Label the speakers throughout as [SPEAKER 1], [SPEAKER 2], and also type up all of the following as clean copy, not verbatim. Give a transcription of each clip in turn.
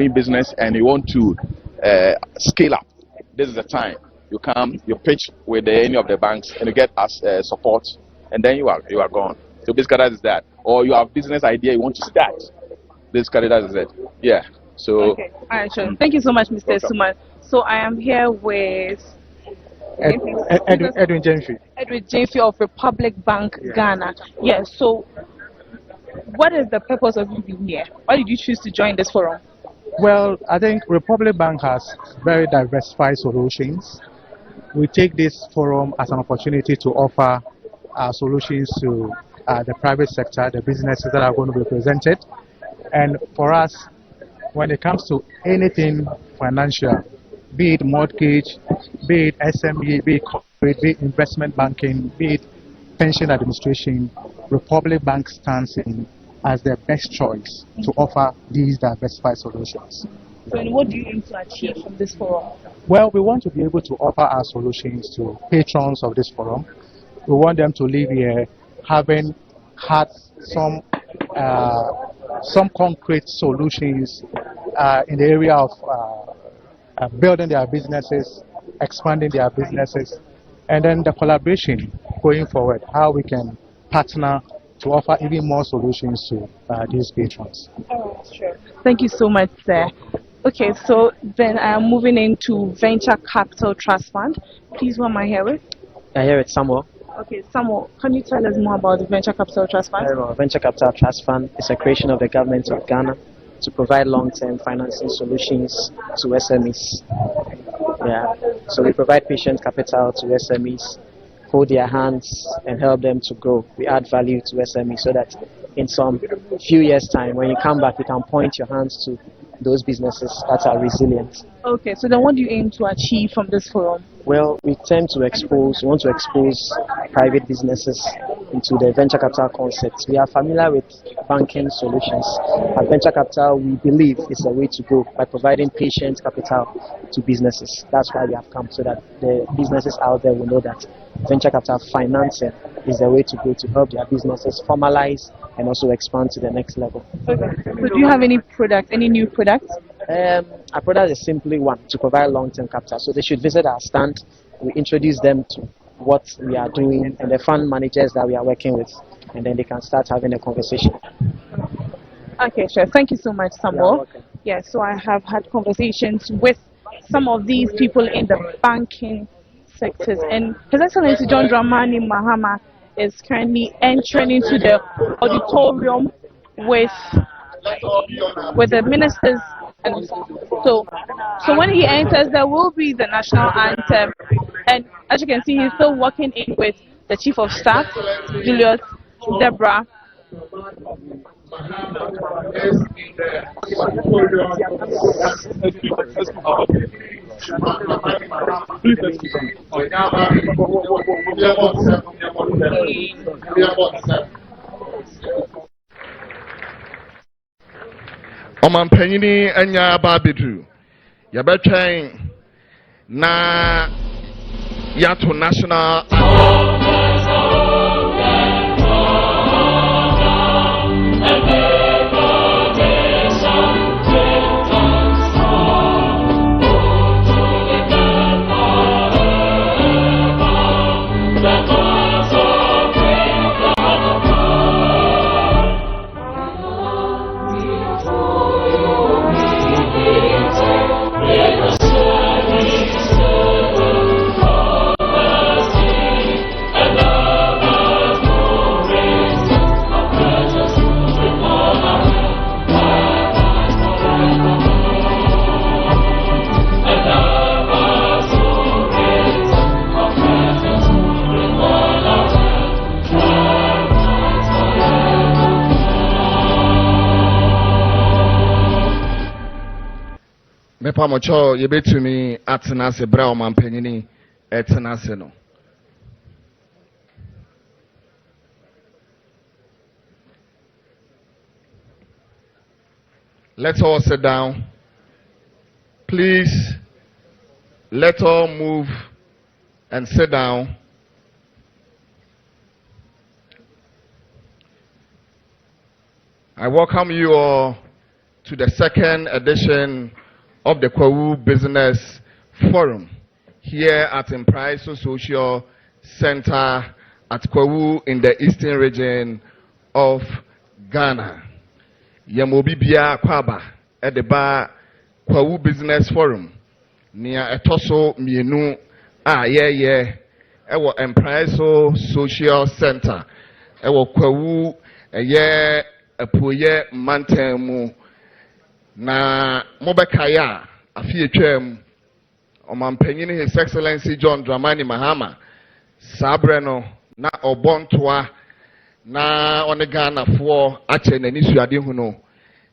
[SPEAKER 1] doing business and you want to scale up, this is the time. You come, you pitch with any of the banks, and you get us support, and then you are gone. So basically that is that. Or you have business idea you want to start. Basically that is it. Yeah. So.
[SPEAKER 2] Okay. All right. Sure. Thank you so much, Mr. Suman. So I am here with
[SPEAKER 3] Edwin Jenfi.
[SPEAKER 2] Edwin Jenfi of Republic Bank, Ghana. Yes. So, what is the purpose of you being here? Why did you choose to join this forum?
[SPEAKER 3] Well, I think Republic Bank has very diversified solutions. We take this forum as an opportunity to offer solutions to the private sector, the businesses that are going to be presented. And for us, when it comes to anything financial, be it mortgage, be it SME, be it corporate, be it investment banking, be it pension administration, Republic Bank stands in as the best choice to offer these diversified solutions.
[SPEAKER 2] So, and what do you aim to achieve from this forum?
[SPEAKER 3] Well, we want to be able to offer our solutions to patrons of this forum. We want them to leave here having had some concrete solutions in the area of building their businesses, expanding their businesses, and then the collaboration going forward, how we can partner to offer even more solutions to these patrons.
[SPEAKER 2] Oh, sure. Thank you so much, sir. Okay, so then I am moving into Venture Capital Trust Fund. Please, who am I here with?
[SPEAKER 4] I'm here with Samuel.
[SPEAKER 2] Okay, Samuel, can you tell us more about the Venture Capital Trust Fund?
[SPEAKER 4] Venture Capital Trust Fund is a creation of the government of Ghana to provide long-term financing solutions to SMEs. Yeah, so we provide patient capital to SMEs, hold their hands and help them to grow. We add value to SMEs so that in some few years' time, when you come back, you can point your hands to those businesses that are resilient.
[SPEAKER 2] Okay, so then what do you aim to achieve from this forum?
[SPEAKER 4] Well, we want to expose private businesses into the venture capital concept. We are familiar with banking solutions. At Venture Capital, we believe it's a way to go by providing patient capital to businesses. That's why we have come, so that the businesses out there will know that venture capital financing is the way to go to help their businesses formalize and also expand to the next level.
[SPEAKER 2] Okay. So do you have any new products?
[SPEAKER 4] Our product is simply one, to provide long-term capital. So they should visit our stand. We introduce them to what we are doing and the fund managers that we are working with, and then they can start having a conversation.
[SPEAKER 2] Okay, sure. Thank you so much, Samuel. Yeah, so I have had conversations with some of these people in the banking sectors, and His Excellency John Dramani Mahama is currently entering into the auditorium with the ministers. And so when he enters, there will be the national anthem, and as you can see, he's still walking in with the Chief of Staff, Julius, Deborah.
[SPEAKER 5] Omampanyini anya babidu yabetwen na yato national Mepamocho yebetumi atenase bra omampanyini etenase no. Let's all sit down. Please, let's all move and sit down. I welcome you all to the second edition of the Kwahu Business Forum here at MPRAESO Social Center at Kwahu in the Eastern region of Ghana. Yamobibia Kwaba at the bar Kwahu Business Forum near Etoso Mienu ewo MPRAESO Social Center ewo Kwahu apoye mantemu na mobekaya afietwam omampanyini His Excellency John Dramani Mahama sabreno na obontoa na onegana fo ache nani suade huno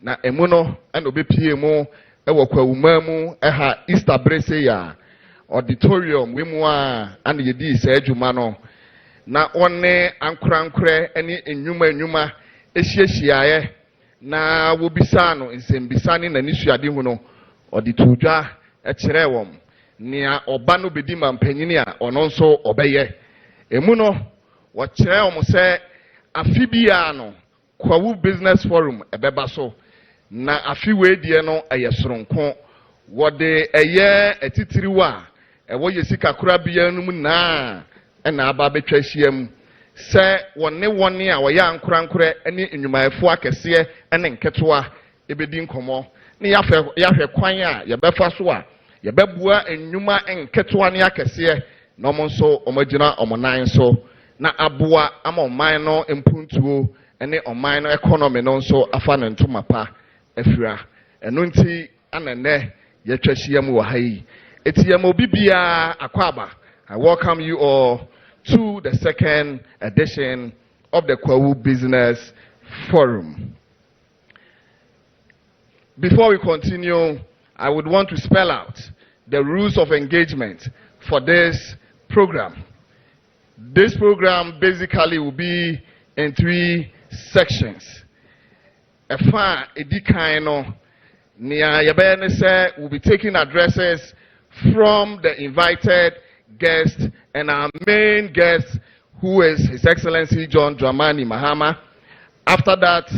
[SPEAKER 5] na emuno eno bepie mu ewo kwawumamu eha Easter Brese ya auditorium wemu a ane yedi se adwuma no na one ankorankore ene enwuma ehyiehyiaye na wobisa no nsembisa ne nani suade huno auditodwa ekire wom nia oba no bedi mampanyini a ono nso obeye emu no wo kire wom se afibia no Kwahu Business Forum ebeba so na afi wedie no ayesronko wode eye etitiriwa ewo yesika kura bia no mu na na aba betwa hyiam se wone a woya ankorankore ene enwumayefo akese ene nketoa ebedi nkomo ne yahwe kwan a yebefa so a yebebua enwuma nketoa ne akese no mo nso omagina omonan so na aboa ama oman no empuntuo ene oman no economy no nso afa ne ntoma pa afira eno nti anene yetwa hyiam wo hayi etiyam obibia akwaba. I welcome you all to the second edition of the Kwahu Business Forum. Before we continue, I would want to spell out the rules of engagement for this program. This program basically will be in 3 sections. Efa edikaino nia yabene se will be taking addresses from the invited guest and our main guest, who is His Excellency John Dramani Mahama. After that,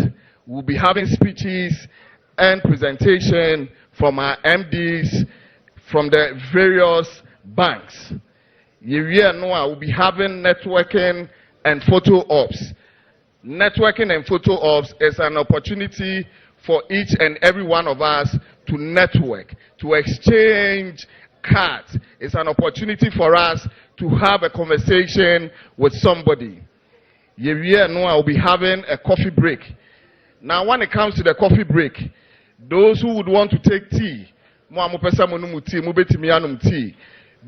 [SPEAKER 5] we'll be having speeches and presentation from our MDs from the various banks. We'll be having networking and photo ops. Networking and photo ops is an opportunity for each and every one of us to network, to exchange cards. It's an opportunity for us to have a conversation with somebody. I'll be having a coffee break. Now, when it comes to the coffee break, those who would want to take tea,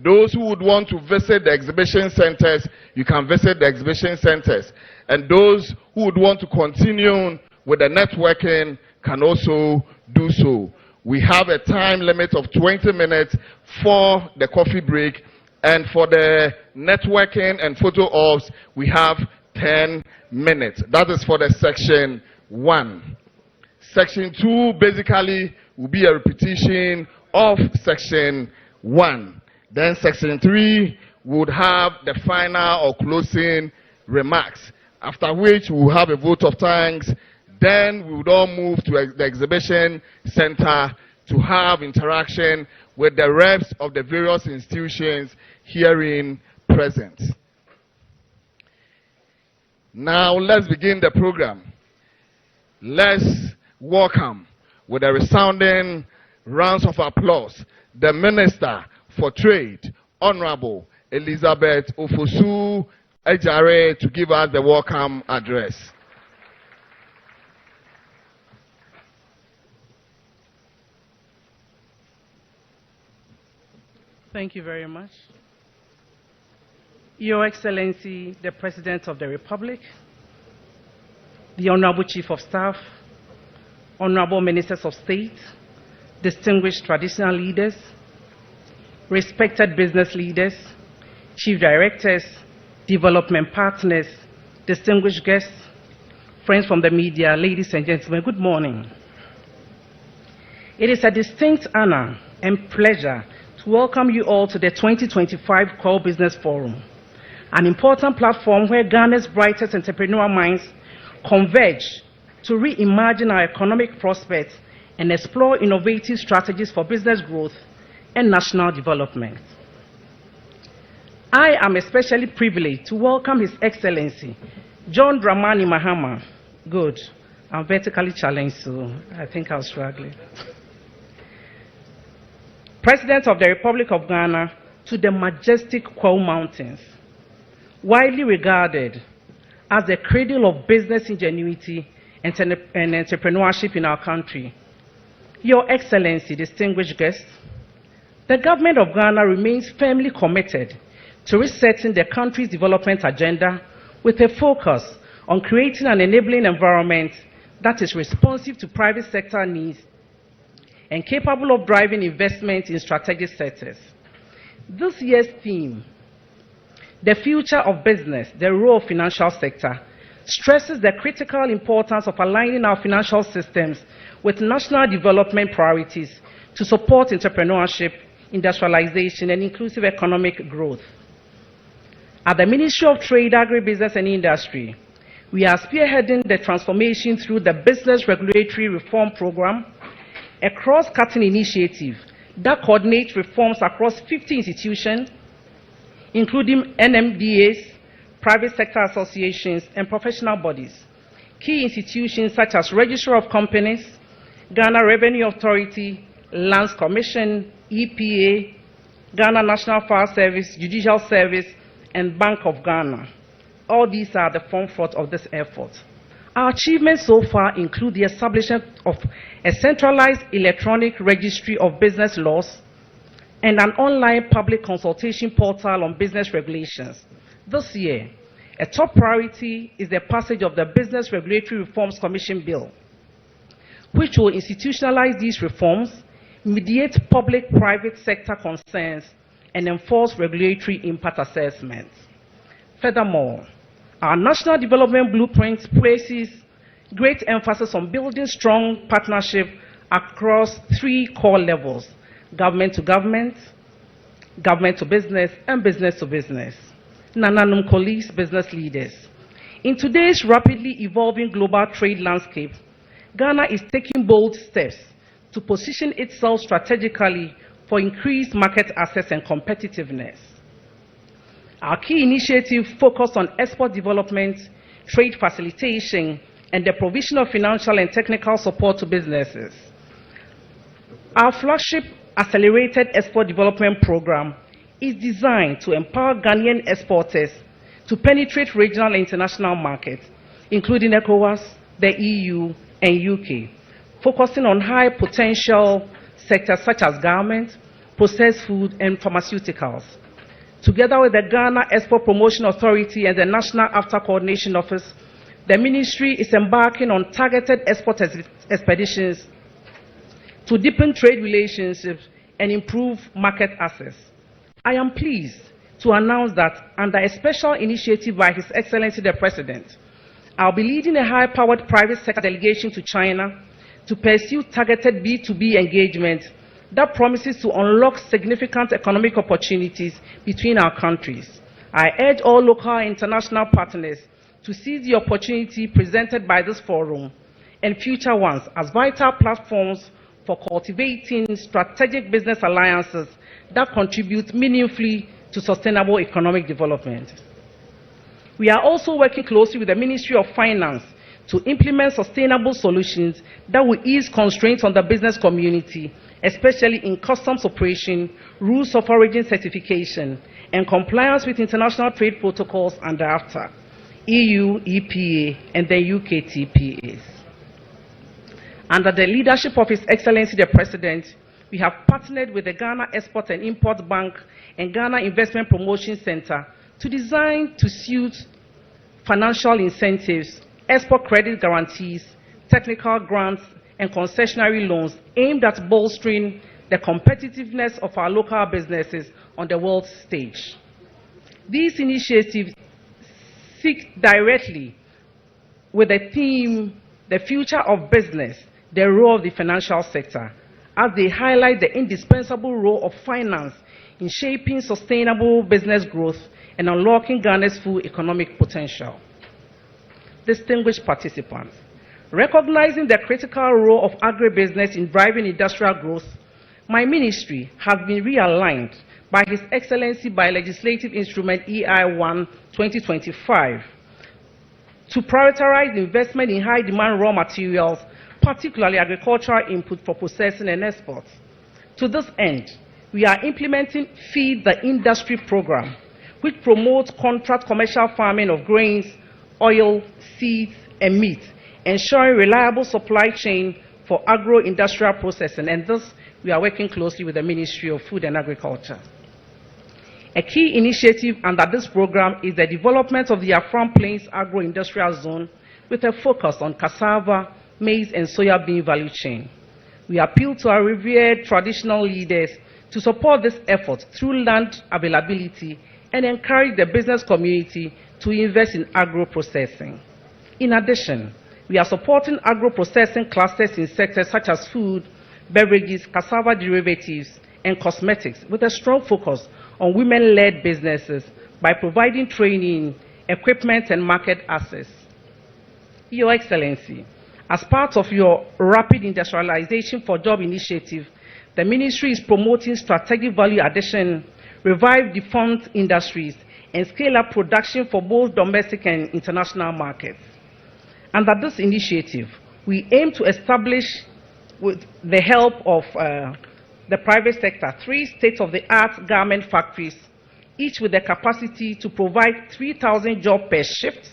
[SPEAKER 5] those who would want to visit the exhibition centers, you can visit the exhibition centers. And those who would want to continue with the networking can also do so. We have a time limit of 20 minutes for the coffee break, and for the networking and photo ops, we have 10 minutes. That is for the section 1. Section 2 basically will be a repetition of section 1. Then section 3 would have the final or closing remarks, after which we will have a vote of thanks. Then we would all move to the exhibition center to have interaction with the reps of the various institutions herein present. Now let's begin the program. Let's welcome with a resounding rounds of applause the Minister for Trade, Honorable Elizabeth Ofosu Ejare, to give us the welcome address.
[SPEAKER 6] Thank you very much. Your Excellency, the President of the Republic, the Honorable Chief of Staff, Honorable Ministers of State, distinguished traditional leaders, respected business leaders, Chief Directors, development partners, distinguished guests, friends from the media, ladies and gentlemen, good morning. It is a distinct honor and pleasure to welcome you all to the 2025 Kwahu Business Forum, an important platform where Ghana's brightest entrepreneurial minds converge to reimagine our economic prospects and explore innovative strategies for business growth and national development. I am especially privileged to welcome His Excellency John Dramani Mahama. Good. I'm vertically challenged, so I think I'm struggling. President of the Republic of Ghana, to the majestic Kwahu Mountains, widely regarded as the cradle of business ingenuity and entrepreneurship in our country. Your Excellency, distinguished guests, the government of Ghana remains firmly committed to resetting the country's development agenda with a focus on creating an enabling environment that is responsive to private sector needs and capable of driving investment in strategic sectors. This year's theme, The Future of Business, the Role of Financial Sector, stresses the critical importance of aligning our financial systems with national development priorities to support entrepreneurship, industrialization, and inclusive economic growth. At the Ministry of Trade, Agribusiness and Industry, we are spearheading the transformation through the Business Regulatory Reform Program, a cross-cutting initiative that coordinates reforms across 50 institutions, including NMDAs, private sector associations, and professional bodies. Key institutions such as Registrar of Companies, Ghana Revenue Authority, Lands Commission, EPA, Ghana National Fire Service, Judicial Service, and Bank of Ghana. All these are the forefront of this effort. Our achievements so far include the establishment of a centralized electronic registry of business laws and an online public consultation portal on business regulations. This year, a top priority is the passage of the Business Regulatory Reforms Commission Bill, which will institutionalize these reforms, mediate public-private sector concerns, and enforce regulatory impact assessments. Furthermore, our National Development Blueprint places great emphasis on building strong partnership across 3 core levels: government to government, government to business, and business to business. Nananum colleagues, business leaders. In today's rapidly evolving global trade landscape, Ghana is taking bold steps to position itself strategically for increased market access and competitiveness. Our key initiatives focus on export development, trade facilitation, and the provision of financial and technical support to businesses. Our flagship Accelerated Export Development Program is designed to empower Ghanaian exporters to penetrate regional and international markets, including ECOWAS, the EU, and UK, focusing on high potential sectors such as garments, processed food, and pharmaceuticals. Together with the Ghana Export Promotion Authority and the National After Coordination Office, the Ministry is embarking on targeted export expeditions to deepen trade relationships and improve market access. I am pleased to announce that under a special initiative by His Excellency the President, I'll be leading a high-powered private sector delegation to China to pursue targeted B2B engagement that promises to unlock significant economic opportunities between our countries. I urge all local and international partners to seize the opportunity presented by this forum and future ones as vital platforms for cultivating strategic business alliances that contribute meaningfully to sustainable economic development. We are also working closely with the Ministry of Finance to implement sustainable solutions that will ease constraints on the business community, especially in customs operation, rules of origin certification, and compliance with international trade protocols and AFTA, EU, EPA, and the UK TPAs. Under the leadership of His Excellency the President, we have partnered with the Ghana Export and Import Bank and Ghana Investment Promotion Center to design to suit financial incentives, export credit guarantees, technical grants, and concessionary loans aimed at bolstering the competitiveness of our local businesses on the world stage. These initiatives seek directly with the theme, the future of business, the role of the financial sector, as they highlight the indispensable role of finance in shaping sustainable business growth and unlocking Ghana's full economic potential. Distinguished participants, Recognizing the critical role of agribusiness in driving industrial growth, my ministry has been realigned by His Excellency by Legislative Instrument EI-1 2025 to prioritize investment in high-demand raw materials, particularly agricultural input for processing and export. To this end, we are implementing Feed the Industry program, which promotes contract commercial farming of grains, oil, seeds, and meat, ensuring reliable supply chain for agro-industrial processing, and thus we are working closely with the Ministry of Food and Agriculture. A key initiative under this program is the development of the Afram Plains Agro-Industrial Zone with a focus on cassava, maize, and soya bean value chain. We appeal to our revered traditional leaders to support this effort through land availability and encourage the business community to invest in agro-processing. In addition, we are supporting agro-processing clusters in sectors such as food, beverages, cassava derivatives, and cosmetics, with a strong focus on women-led businesses by providing training, equipment, and market access. Your Excellency, as part of your Rapid Industrialization for Job initiative, the Ministry is promoting strategic value addition, revive defunct industries, and scale up production for both domestic and international markets. Under this initiative, we aim to establish, with the help of the private sector, 3 state-of-the-art garment factories, each with the capacity to provide 3,000 jobs per shift,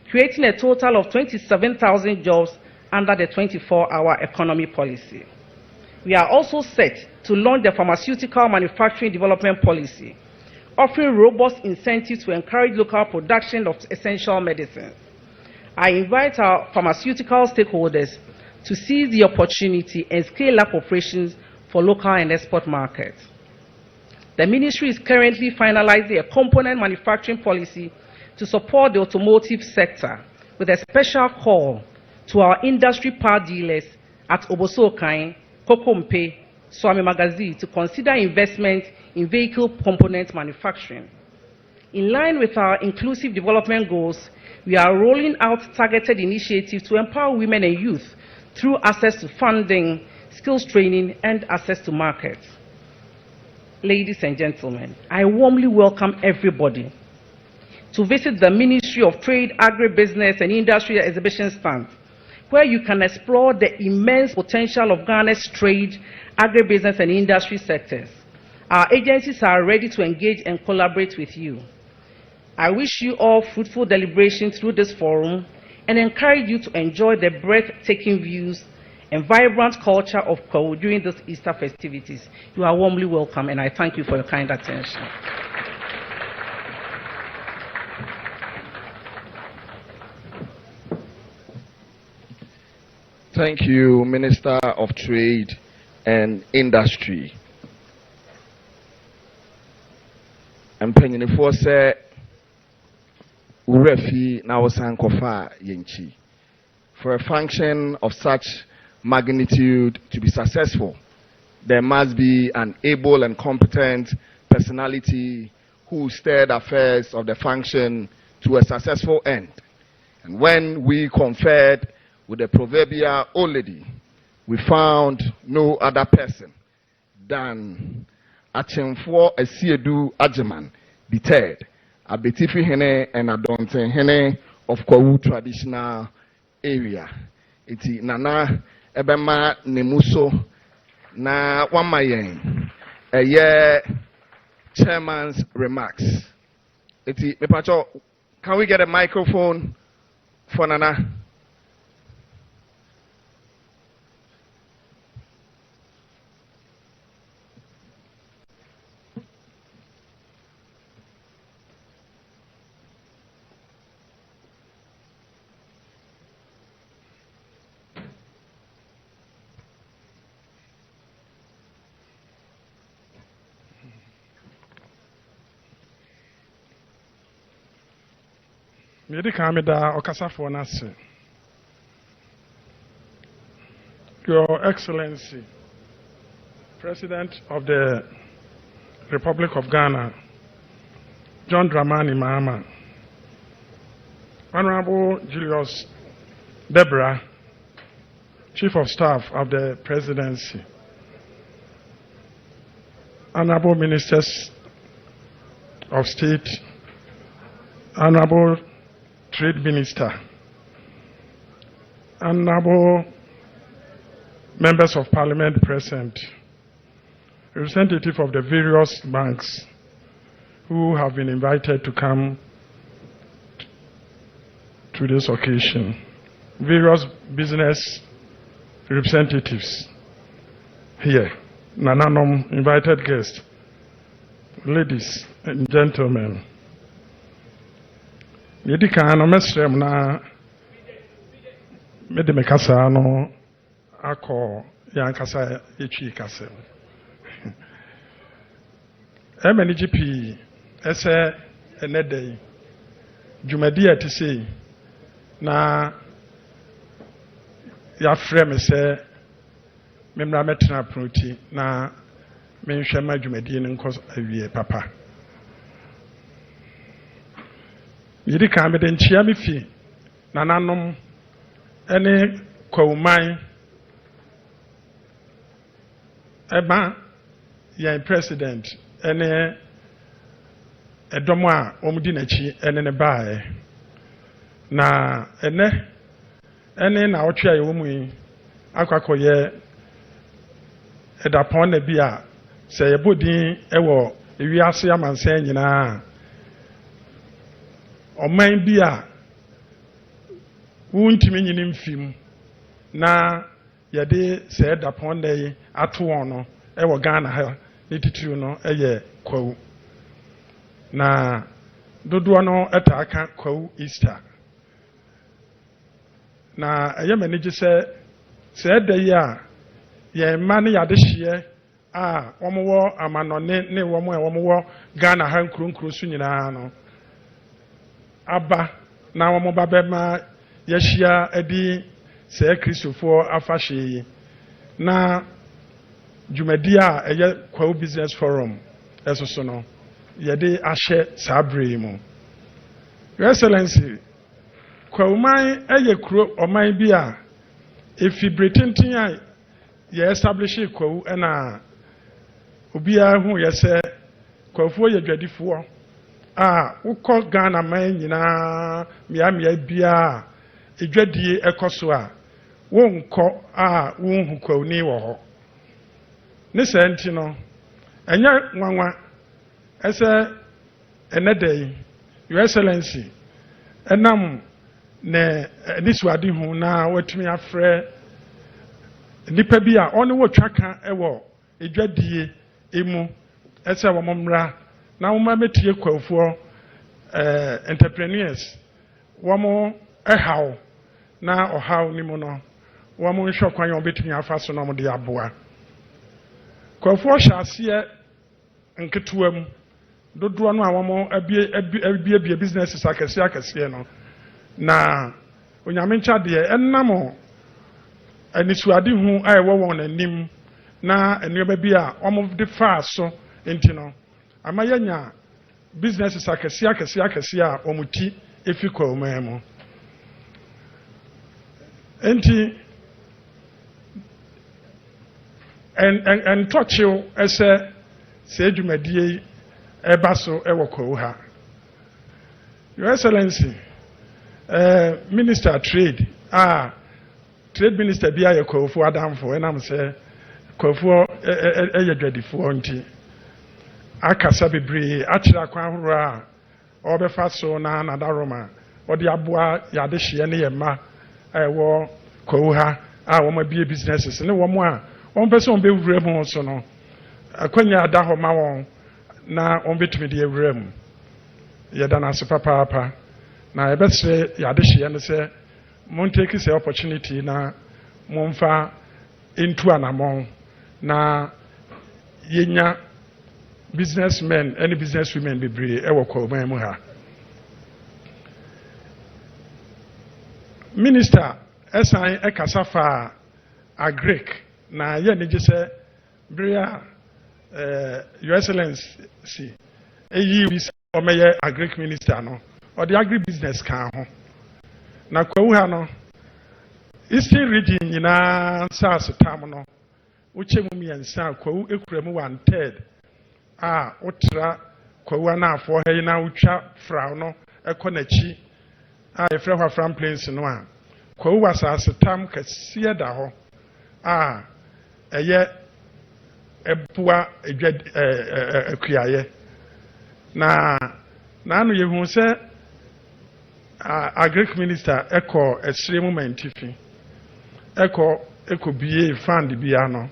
[SPEAKER 6] creating a total of 27,000 jobs under the 24-hour economy policy. We are also set to launch the pharmaceutical manufacturing development policy, offering robust incentives to encourage local production of essential medicines. I invite our pharmaceutical stakeholders to seize the opportunity and scale up operations for local and export markets. The Ministry is currently finalizing a component manufacturing policy to support the automotive sector, with a special call to our industry part dealers at Obosokai, Kokompe, Swami Magazi to consider investment in vehicle component manufacturing. In line with our inclusive development goals, we are rolling out targeted initiatives to empower women and youth through access to funding, skills training, and access to markets. Ladies and gentlemen, I warmly welcome everybody to visit the Ministry of Trade, Agribusiness, and Industry exhibition stand, where you can explore the immense potential of Ghana's trade, agribusiness, and industry sectors. Our agencies are ready to engage and collaborate with you. I wish you all fruitful deliberation through this forum and encourage you to enjoy the breathtaking views and vibrant culture of Kwahu during these Easter festivities. You are warmly welcome, and I thank you for your kind attention.
[SPEAKER 5] Thank you, Minister of Trade and Industry. Mpanyinifo se urefi na wasankofa yenchi. For a function of such magnitude to be successful, there must be an able and competent personality who steered affairs of the function to a successful end. And when we conferred with the proverbial old lady, we found no other person than Achemfo Esiedu Ajeman, the third, Abetifi Hene and Adonten Hene of Kwahu traditional area. Iti Nana Ebema Nemuso na Wamayen, a year chairman's remarks. Iti Mepacho, can we get a microphone for Nana?
[SPEAKER 7] Your Excellency, President of the Republic of Ghana, John Dramani Mahama, Honorable Julius Deborah Chief of Staff of the Presidency, Honorable Ministers of State, Honorable Trade Minister, Honorable Members of Parliament present, representative of the various banks who have been invited to come to this occasion, various business representatives here, Nananom invited guests, ladies and gentlemen. Yedika no mesrem na mede mekasa no akọ yankasa etwi kasem. MNGP ese enedey dwumadi atise na ya frame se memra metena proti na menhwe ma dwumadi ne nkọ awie papa. Yidi ka me den chia me fi nananom ene kwauman eba ya president ene edomo a omudi nachi ene ne baae na ene na otwe aye wo mu yi akwakoye edapon na bi a se yebodin ewo ewiase amansan nyina oman bi a wuntimi nyini mfim na yade se edapon na yi ato ono ewo Ghana ha etitiru no eye Kwahu na dodo no etaka Kwahu Easter na eye manage se edayi a ye ma ne yade hye a omowo amanone ne womo Ghana ha nkrunkru su nyina no aba na womo babema yahia edi se Kristofo afahye na dwumadi a eye Kwahu Business Forum esoso no yede ahye sabre mu. Your Excellency, Kwauman eye kuro oman bi a efi Britain a ye establish Kwahu na obi a hu ye se Kwahu ye dwadifo a ukọ Ghana man nyina mia bia edwadie ekoso a wonkọ a wonhu Kwahu ni wo ho ne senti no enya nwanwa ese enedey Your Excellency enam ne niswade hu na watumi afre nipa bi a oni wotwaka ewo edwadie emu ese wo momra na wo ma metie Kwahufoɔ entrepreneurs wo mo ehaw na ohaw ni mu no wo mo nhwe kwan yo betumi afa so no mo de aboa Kwahufoɔ hyase nketewa dodo no a wo mo abie businesses akese no na onyame ncha de enam anisuade hu a ewo won anim na enuaba bi a wo mo de fa so enti no amayanya businesses akese a omuti efi Kwauman mu enti en touchil ese se dwumadie eba so ewo Kwahu ha. Your Excellency, Minister Trade Trade Minister bi aye Kwahufoɔ adamfo enam se Kwahufoɔ eye dwadifo nti akasa bebre akira kwan horo a obefa so na nadaroma odi aboa yade hye ne yema ewo Kwahu ha a wo ma bie businesses ne wo mo a won pese on be wura mu so no akwanya ada ho ma won na on betumi de wura mu yeda na so papa na ebese yade hye ne se mon take this opportunity na monfa into anamon na yenya businessmen and businesswomen bebre ewo Kwauman mu ha. Minister esan ekasafa agric na ye ne gise bria Your Excellency eyi bi omeye agric minister no or the agri business kan ho na Kwahu ha no Eastern region nyinaa nsase tam no woche mu miɛnsa Kwahu ekura mu 1/3 a wotra Kwahu anafo ha na wotwa fraw no ekɔ n'akyi a efrɛ hɔ Afram Plains no a Kwahu wasase tam kɛseɛ da hɔ a ɛyɛ ɛboa edwa akuayɛ na ano yehu sɛ agric minister ɛkɔ ɛsrɛ mu mantifi ɛkɔ bie fund bia no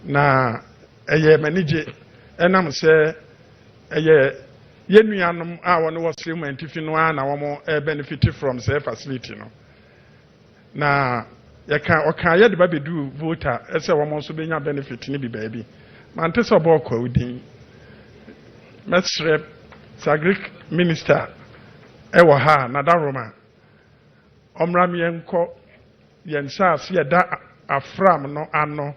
[SPEAKER 7] na ɛyɛ manage ɛnam sɛ ɛyɛ yenuanom a wɔn wɔ srɛ mu mantifi no a na wɔn benefit from sɛ facility no na ɔka yɛ de ba bedu voter ɛsɛ wɔn nso benya benefit ne bi baabi mante sɛ ɔbɔ Kwahu din mɛsrɛ agric minister ɛwɔ ha na daroma ɔmra miɛnkɔ yɛn saase yɛda Afram no ano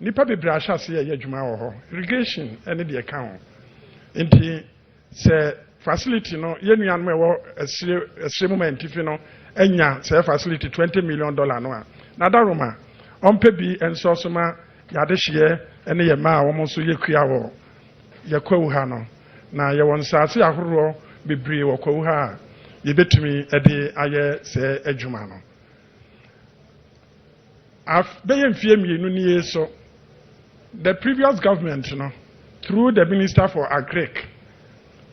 [SPEAKER 7] nipa bebree ahyase yɛ adwuma wɔ hɔ irrigation ɛne deɛ ka ho nti sɛ facility no yɛnuanom ɛwɔ ɛsrɛ mu mantifi no enya sɛ facility $20 million no a na daroma ɔmpɛ bi nso so ma yɛadehyeɛ ɛne yɛ ma a wɔn nso yɛkua wɔ yɛ Kwahu ha no na yɛwɔ nsaase ahoroɔ bebree wɔ Kwahu ha a yɛbɛtumi ɛde ayɛ sɛ adwuma no bɛyɛ mfie mmienu nie so the previous government no through the minister for agric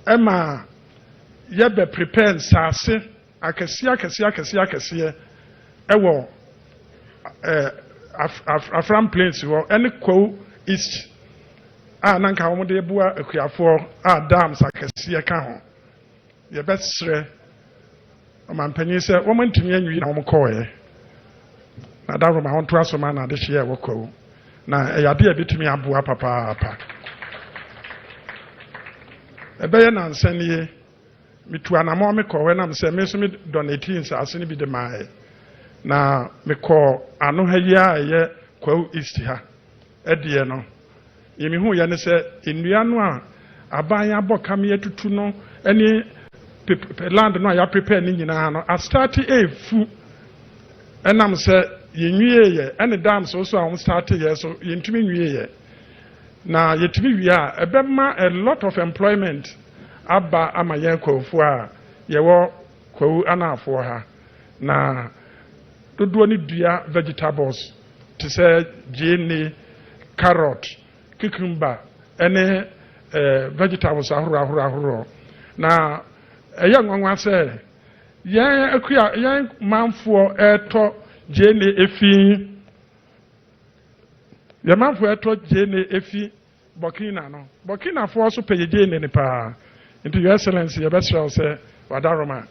[SPEAKER 7] ɛma yɛbɛ prepare nsaase akɛseɛ ɛwɔ Afram Plains hɔ ɛne Kwahu East a nanka wɔn de bua akuafoɔ a dams akɛseɛ ka ho yɛbɛsrɛ ɔmanpanyin sɛ wɔn ntumi anwi na wɔn kɔɔɛ na daroma wɔn to asoma na ade hyɛ ɛwɔ Kwahu na ɛyɛ ade a bitumi aboa papaapa ɛbɛyɛ nansa nie mitu anamɔ mi kɔɔɛ nam sɛ mi nso mi donate nsaase ne bi de maa yɛ na mi kɔ ano ha yi a ɛyɛ Kwahu East ha ɛdeɛ no yɛmi hu yɛ ne sɛ nnua no a aban abɔ kam yɛ tutu no ɛne land no a yɛ prepare ne nyinaa no astarte efu ɛnam sɛ yɛnwie yɛ ɛne dam so a wɔn start yɛ so yɛntumi nwie yɛ na yɛtumi wie a ɛbɛma a lot of employment aba ama yɛn Kwahufo a yɛwɔ Kwahu anafoɔ ha na dodoɔ ne dua vegetables te sɛ gyeene carrot cucumber ɛne vegetables ahorow na ɛyɛ nwanwa sɛ yɛn manfoɔ ɛtɔ gyeene efi yɛn manfoɔ ɛtɔ gyeene efi Burkina no Burkinafoɔ so pɛ gyeene ne paa nti your excellency yɛbɛsrɛ sɛ wadaroma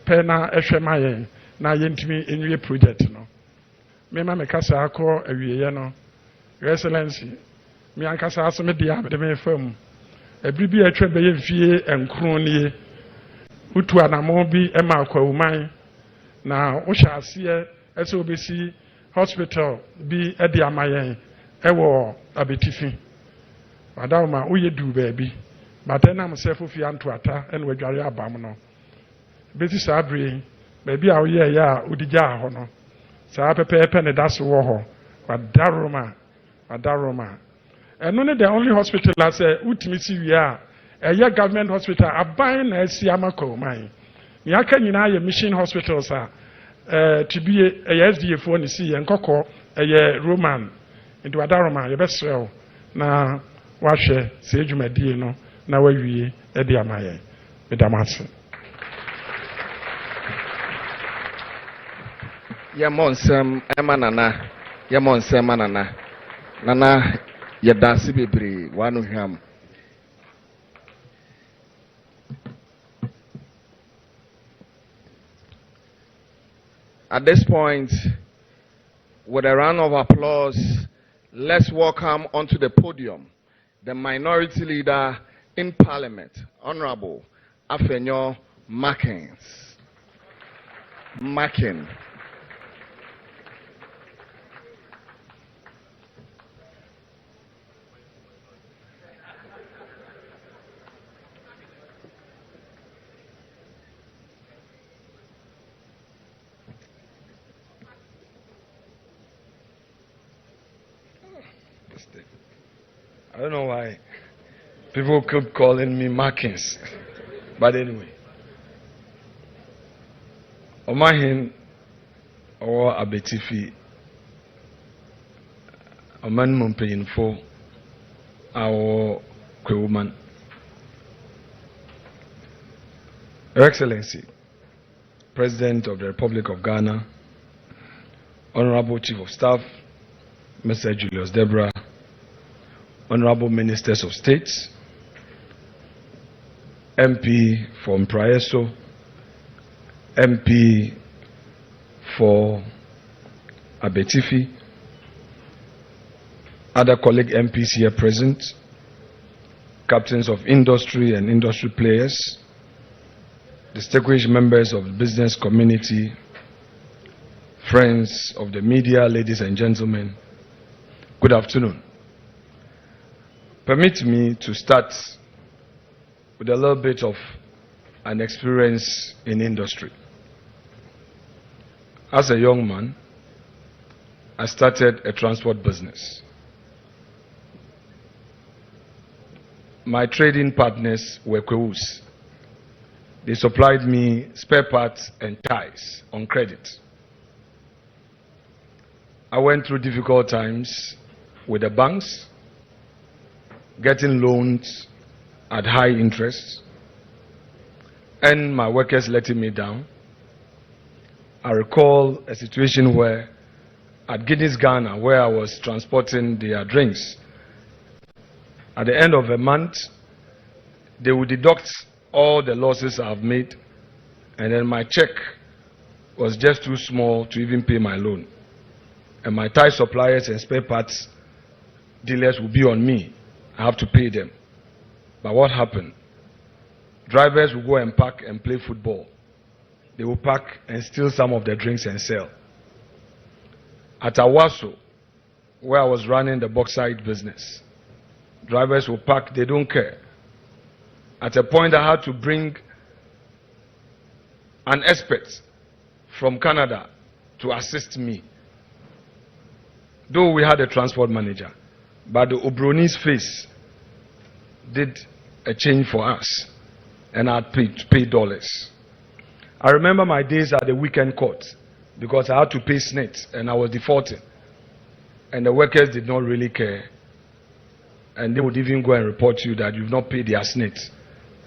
[SPEAKER 7] pɛ na ɛhwɛ ma yɛn na yɛntumi enwie project no mema mekasa akɔ awieɛ no your excellency me ankasa aso me dia me de me fam ebiri bi atwa bɛyɛ mfie nkron nie utu anamo bi ɛma Kwahu man na wo hyɛ aseɛ ɛsɛ obesi hospital bi ɛde ama yɛn ɛwɔ abetifi wadaroma woyɛ du baabi bata nam sɛ fofi antoata ɛna wadware abam no besi saa bere baabi a woyɛ yɛ a wodigya hɔ no saa pɛpɛɛpɛ ne da so wɔ hɔ wadaroma ɛno ne the only hospital a sɛ wotumi si wie a ɛyɛ government hospital aban na asi ama Kwahu man nea aka nyinaa yɛ mission hospitals a tibie ɛyɛ SDA foɔ ne si yɛ nkɔkɔ ɛyɛ Roman nti wadaroma yɛbɛsrɛ wo na wahwɛ sɛ adwumadie no na wawie ɛde ama yɛn medam ase
[SPEAKER 5] yɛmmɔ nsɛm ɛma nana yɛda ase bebree wano hwam at this point with a round of applause let's welcome onto the podium the minority leader in parliament Honorable Afenyo Markins.
[SPEAKER 8] State. I don't know why people keep calling me Markins. But anyway. Omahin or Abetifi Oman Mumpeinfo our Kwahu. Your Excellency, President of the Republic of Ghana, Honorable Chief of Staff, Mr. Julius Debra, Honorable Ministers of State, MP for MPRAESO, MP for Abetifi, other colleague MPs here present, captains of industry and industry players, distinguished members of the business community, friends of the media, ladies and gentlemen, good afternoon. Permit me to start with a little bit of an experience in industry. As a young man, I started a transport business. My trading partners were Kwahus. They supplied me spare parts and ties on credit. I went through difficult times with the banks, getting loans at high interest, and my workers letting me down. I recall a situation where at Guinness, Ghana, where I was transporting their drinks, at the end of a month, they would deduct all the losses I've made, and then my check was just too small to even pay my loan. And my tie suppliers and spare parts dealers will be on me. I have to pay them. But what happened? Drivers will go and park and play football. They will park and steal some of the drinks and sell. At Awaso, where I was running the bauxite business, drivers will park, they don't care. At a point, I had to bring an expert from Canada to assist me. Though we had a transport manager, but the Obroni's face did a change for us, and I had to pay dollars. I remember my days at the weekend court because I had to pay SNET and I was defaulting. And the workers did not really care. And they would even go and report you that you've not paid their SNET.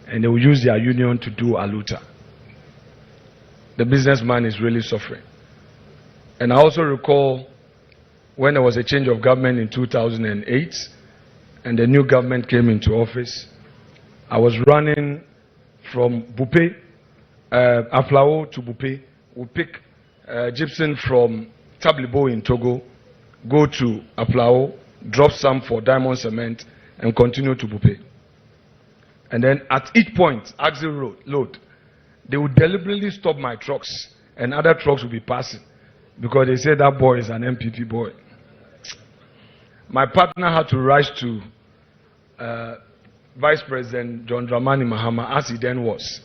[SPEAKER 8] And they will use their union to do aluta. The businessman is really suffering. And I also recall when there was a change of government in 2008 and the new government came into office, I was running from Bupe, Aflao to Bupe. We pick gypsum from Tablibo in Togo, go to Aflao, drop some for diamond cement, and continue to Bupe. And then at each point, axle load, they would deliberately stop my trucks, and other trucks would be passing because they said that boy is an MPP boy. My partner had to rush to Vice President John Dramani Mahama, as he then was,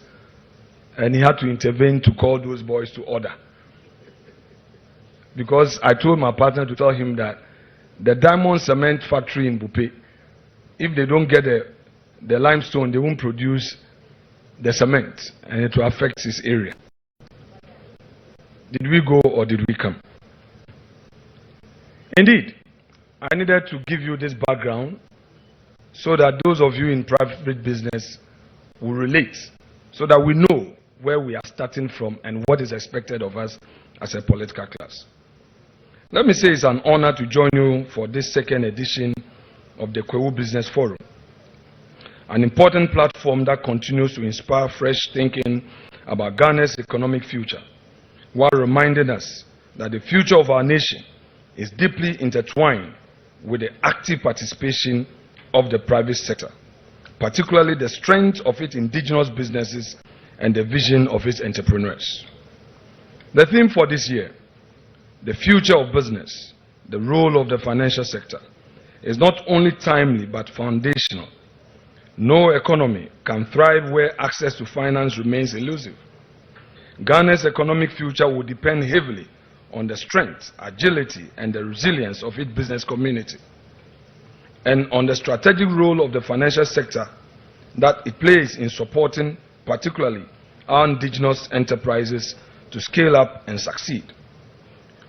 [SPEAKER 8] and he had to intervene to call those boys to order. Because I told my partner to tell him that the diamond cement factory in Bupe, if they don't get the limestone, they won't produce the cement, and it will affect his area. Did we go or did we come? Indeed, I needed to give you this background so that those of you in private business will relate, so that we know where we are starting from and what is expected of us as a political class. Let me say it's an honor to join you for this second edition of the Kwahu Business Forum, an important platform that continues to inspire fresh thinking about Ghana's economic future, while reminding us that the future of our nation is deeply intertwined with the active participation of the private sector, particularly the strength of its indigenous businesses and the vision of its entrepreneurs. The theme for this year, the future of business, the role of the financial sector, is not only timely but foundational. No economy can thrive where access to finance remains elusive. Ghana's economic future will depend heavily on the strength, agility, and the resilience of its business community. and on the strategic role of the financial sector that it plays in supporting particularly our indigenous enterprises to scale up and succeed.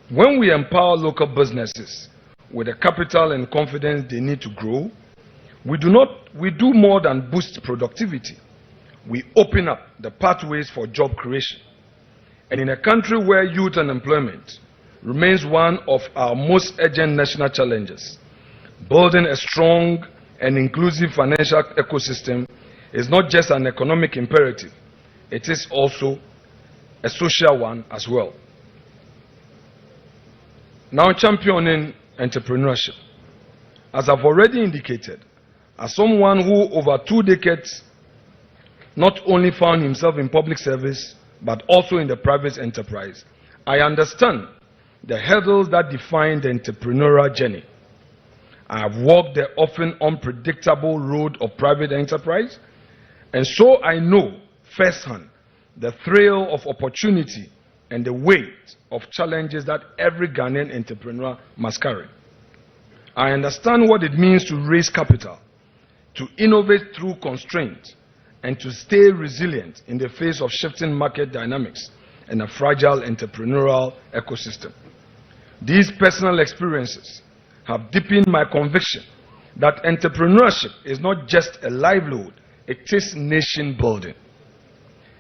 [SPEAKER 8] When we empower local businesses with the capital and confidence they need to grow, we do more than boost productivity. We open up the pathways for job creation. And in a country where youth unemployment remains one of our most urgent national challenges, building a strong and inclusive financial ecosystem is not just an economic imperative, it is also a social one as well. Now, championing entrepreneurship. As I've already indicated, as someone who over 2 decades not only found himself in public service, but also in the private enterprise, I understand the hurdles that define the entrepreneurial journey. I have walked the often unpredictable road of private enterprise, and so I know firsthand the thrill of opportunity and the weight of challenges that every Ghanaian entrepreneur must carry. I understand what it means to raise capital, to innovate through constraint, and to stay resilient in the face of shifting market dynamics and a fragile entrepreneurial ecosystem. These personal experiences have deepened my conviction that entrepreneurship is not just a livelihood, it is nation building.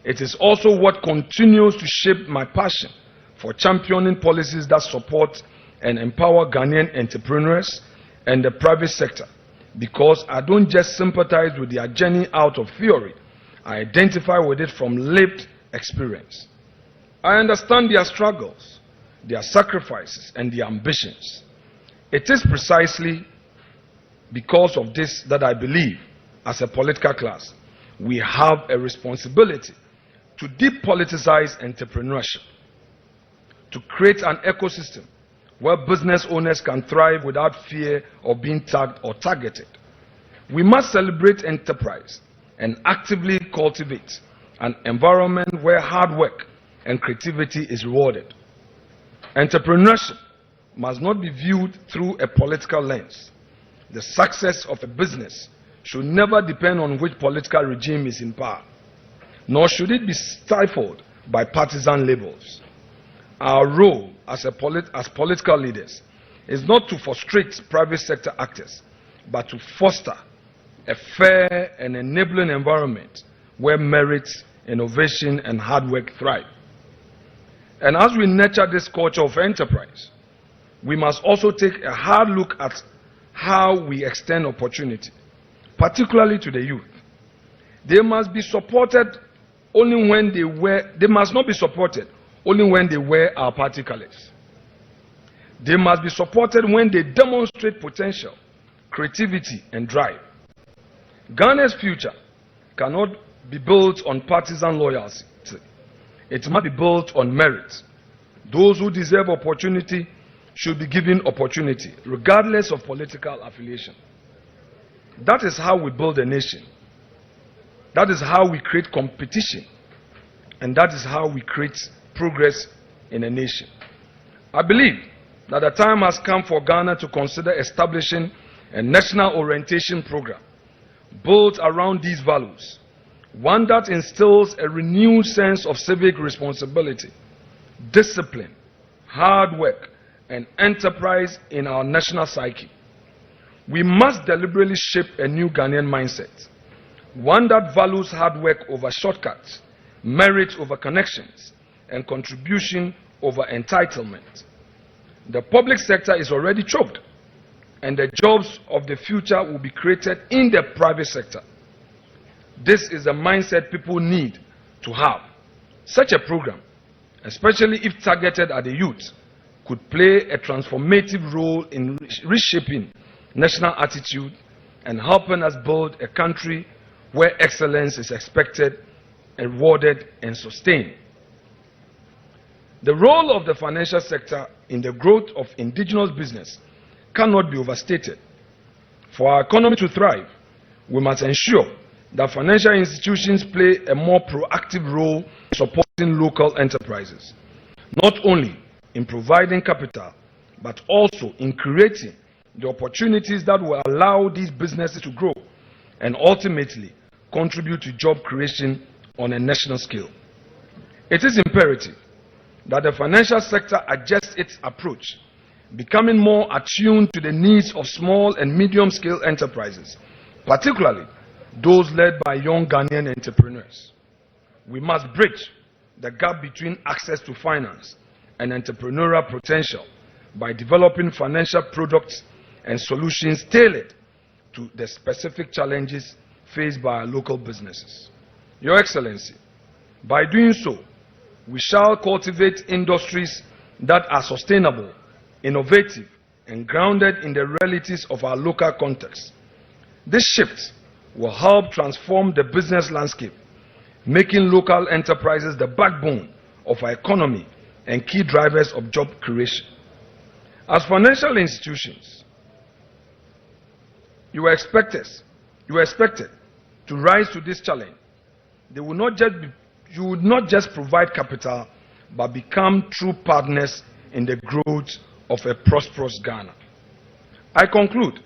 [SPEAKER 8] It is also what continues to shape my passion for championing policies that support and empower Ghanaian entrepreneurs and the private sector, because I don't just sympathize with their journey out of theory, I identify with it from lived experience. I understand their struggles, their sacrifices, and their ambitions. It is precisely because of this that I believe, as a political class, we have a responsibility to depoliticize entrepreneurship, to create an ecosystem where business owners can thrive without fear of being tagged or targeted. We must celebrate enterprise and actively cultivate an environment where hard work and creativity is rewarded. Entrepreneurship must not be viewed through a political lens. The success of a business should never depend on which political regime is in power, nor should it be stifled by partisan labels. Our role as political leaders is not to frustrate private sector actors, but to foster a fair and enabling environment where merit, innovation, and hard work thrive. And as we nurture this culture of enterprise, we must also take a hard look at how we extend opportunity, particularly to the youth. They must be supported only when they must not be supported only when they wear our party colors. They must be supported when they demonstrate potential, creativity, and drive. Ghana's future cannot be built on partisan loyalty. It must be built on merit. Those who deserve opportunity should be given opportunity, regardless of political affiliation. That is how we build a nation. That is how we create competition. And that is how we create progress in a nation. I believe that the time has come for Ghana to consider establishing a national orientation program built around these values, one that instills a renewed sense of civic responsibility, discipline, hard work, and enterprise in our national psyche. We must deliberately shape a new Ghanaian mindset, one that values hard work over shortcuts, merit over connections, and contribution over entitlement. The public sector is already choked, and the jobs of the future will be created in the private sector. This is the mindset people need to have. Such a program, especially if targeted at the youth, could play a transformative role in reshaping national attitude and helping us build a country where excellence is expected, rewarded, and sustained. The role of the financial sector in the growth of indigenous business cannot be overstated. For our economy to thrive, we must ensure that financial institutions play a more proactive role in supporting local enterprises, not only in providing capital, but also in creating the opportunities that will allow these businesses to grow and ultimately contribute to job creation on a national scale. It is imperative that the financial sector adjusts its approach, becoming more attuned to the needs of small and medium-scale enterprises, particularly those led by young Ghanaian entrepreneurs. We must bridge the gap between access to finance and entrepreneurial potential by developing financial products and solutions tailored to the specific challenges faced by our local businesses. Your Excellency, by doing so, we shall cultivate industries that are sustainable, innovative, and grounded in the realities of our local context. This shift will help transform the business landscape, making local enterprises the backbone of our economy and key drivers of job creation. As financial institutions, you are expected to rise to this challenge. You would not just provide capital, but become true partners in the growth of a prosperous Ghana. I conclude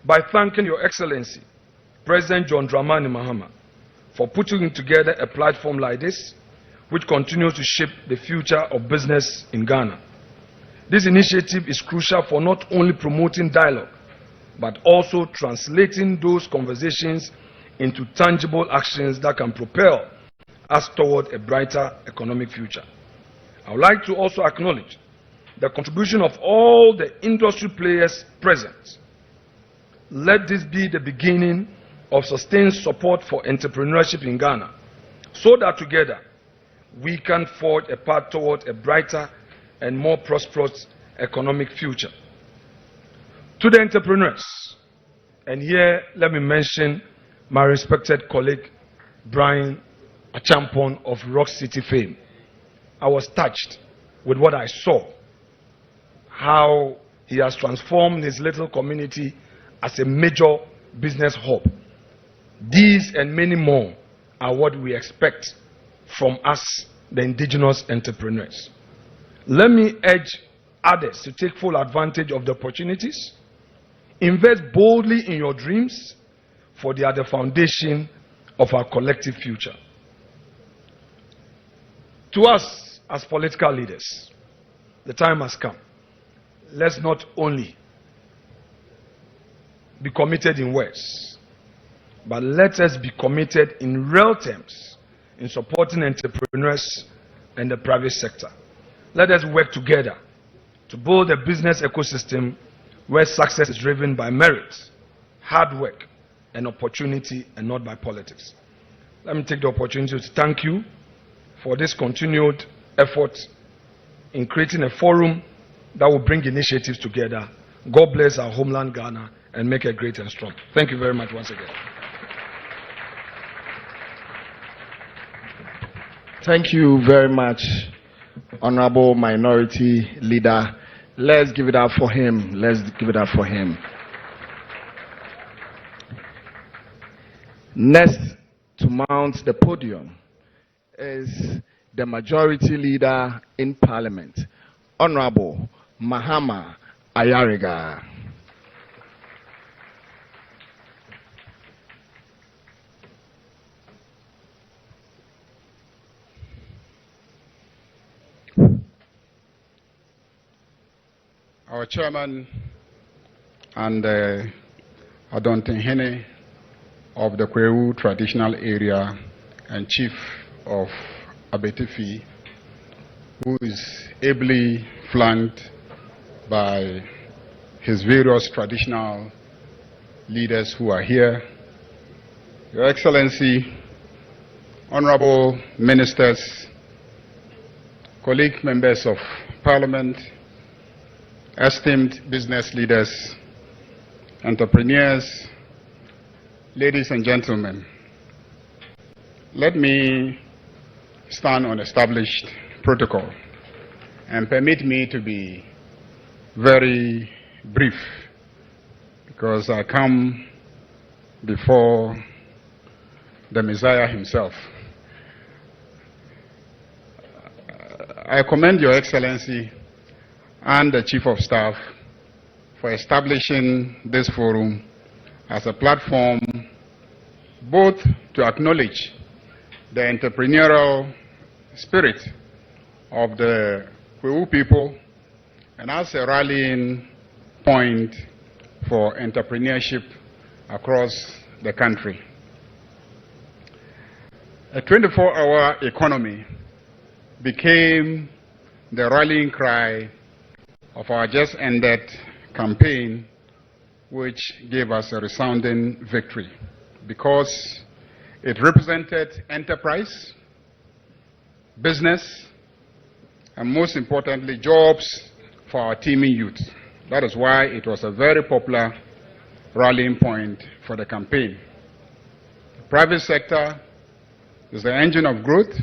[SPEAKER 8] by thanking Your Excellency, President John Dramani Mahama, for putting together a platform like this, which continues to shape the future of business in Ghana. This initiative is crucial for not only promoting dialogue, but also translating those conversations into tangible actions that can propel us toward a brighter economic future. I would like to also acknowledge the contribution of all the industry players present. Let this be the beginning of sustained support for entrepreneurship in Ghana, so that together we can forge a path toward a brighter and more prosperous economic future. To the entrepreneurs, and here let me mention my respected colleague Brian Achampon of Rock City fame. I was touched with what I saw, how he has transformed his little community as a major business hub. These and many more are what we expect from us, the indigenous entrepreneurs. Let me urge others to take full advantage of the opportunities. Invest boldly in your dreams, for they are the foundation of our collective future. To us as political leaders, the time has come. Let's not only be committed in words, but let us be committed in real terms in supporting entrepreneurs and the private sector. Let us work together to build a business ecosystem where success is driven by merit, hard work, and opportunity, and not by politics. Let me take the opportunity to thank you for this continued effort in creating a forum that will bring initiatives together. God bless our homeland Ghana and make it great and strong. Thank you very much once again.
[SPEAKER 5] Thank you very much, Honorable Minority Leader. Let's give it up for him. Let's give it up for him. Next to mount the podium is the Majority Leader in Parliament, Honorable Mahama Ayariga.
[SPEAKER 9] Our chairman and Adontenhene of the Kwahu traditional area and chief of Abetifi, who is ably flanked by his various traditional leaders who are here. Your Excellency, honorable ministers, colleague members of Parliament, esteemed business leaders, entrepreneurs, ladies and gentlemen, let me stand on established protocol and permit me to be very brief, because I come before the Messiah himself. I commend Your Excellency and the Chief of Staff for establishing this forum as a platform both to acknowledge the entrepreneurial spirit of the Kwahu people and as a rallying point for entrepreneurship across the country. A 24-hour economy became the rallying cry of our just ended campaign, which gave us a resounding victory because it represented enterprise, business, and most importantly, jobs for our teeming youth. That is why it was a very popular rallying point for the campaign. The private sector is the engine of growth,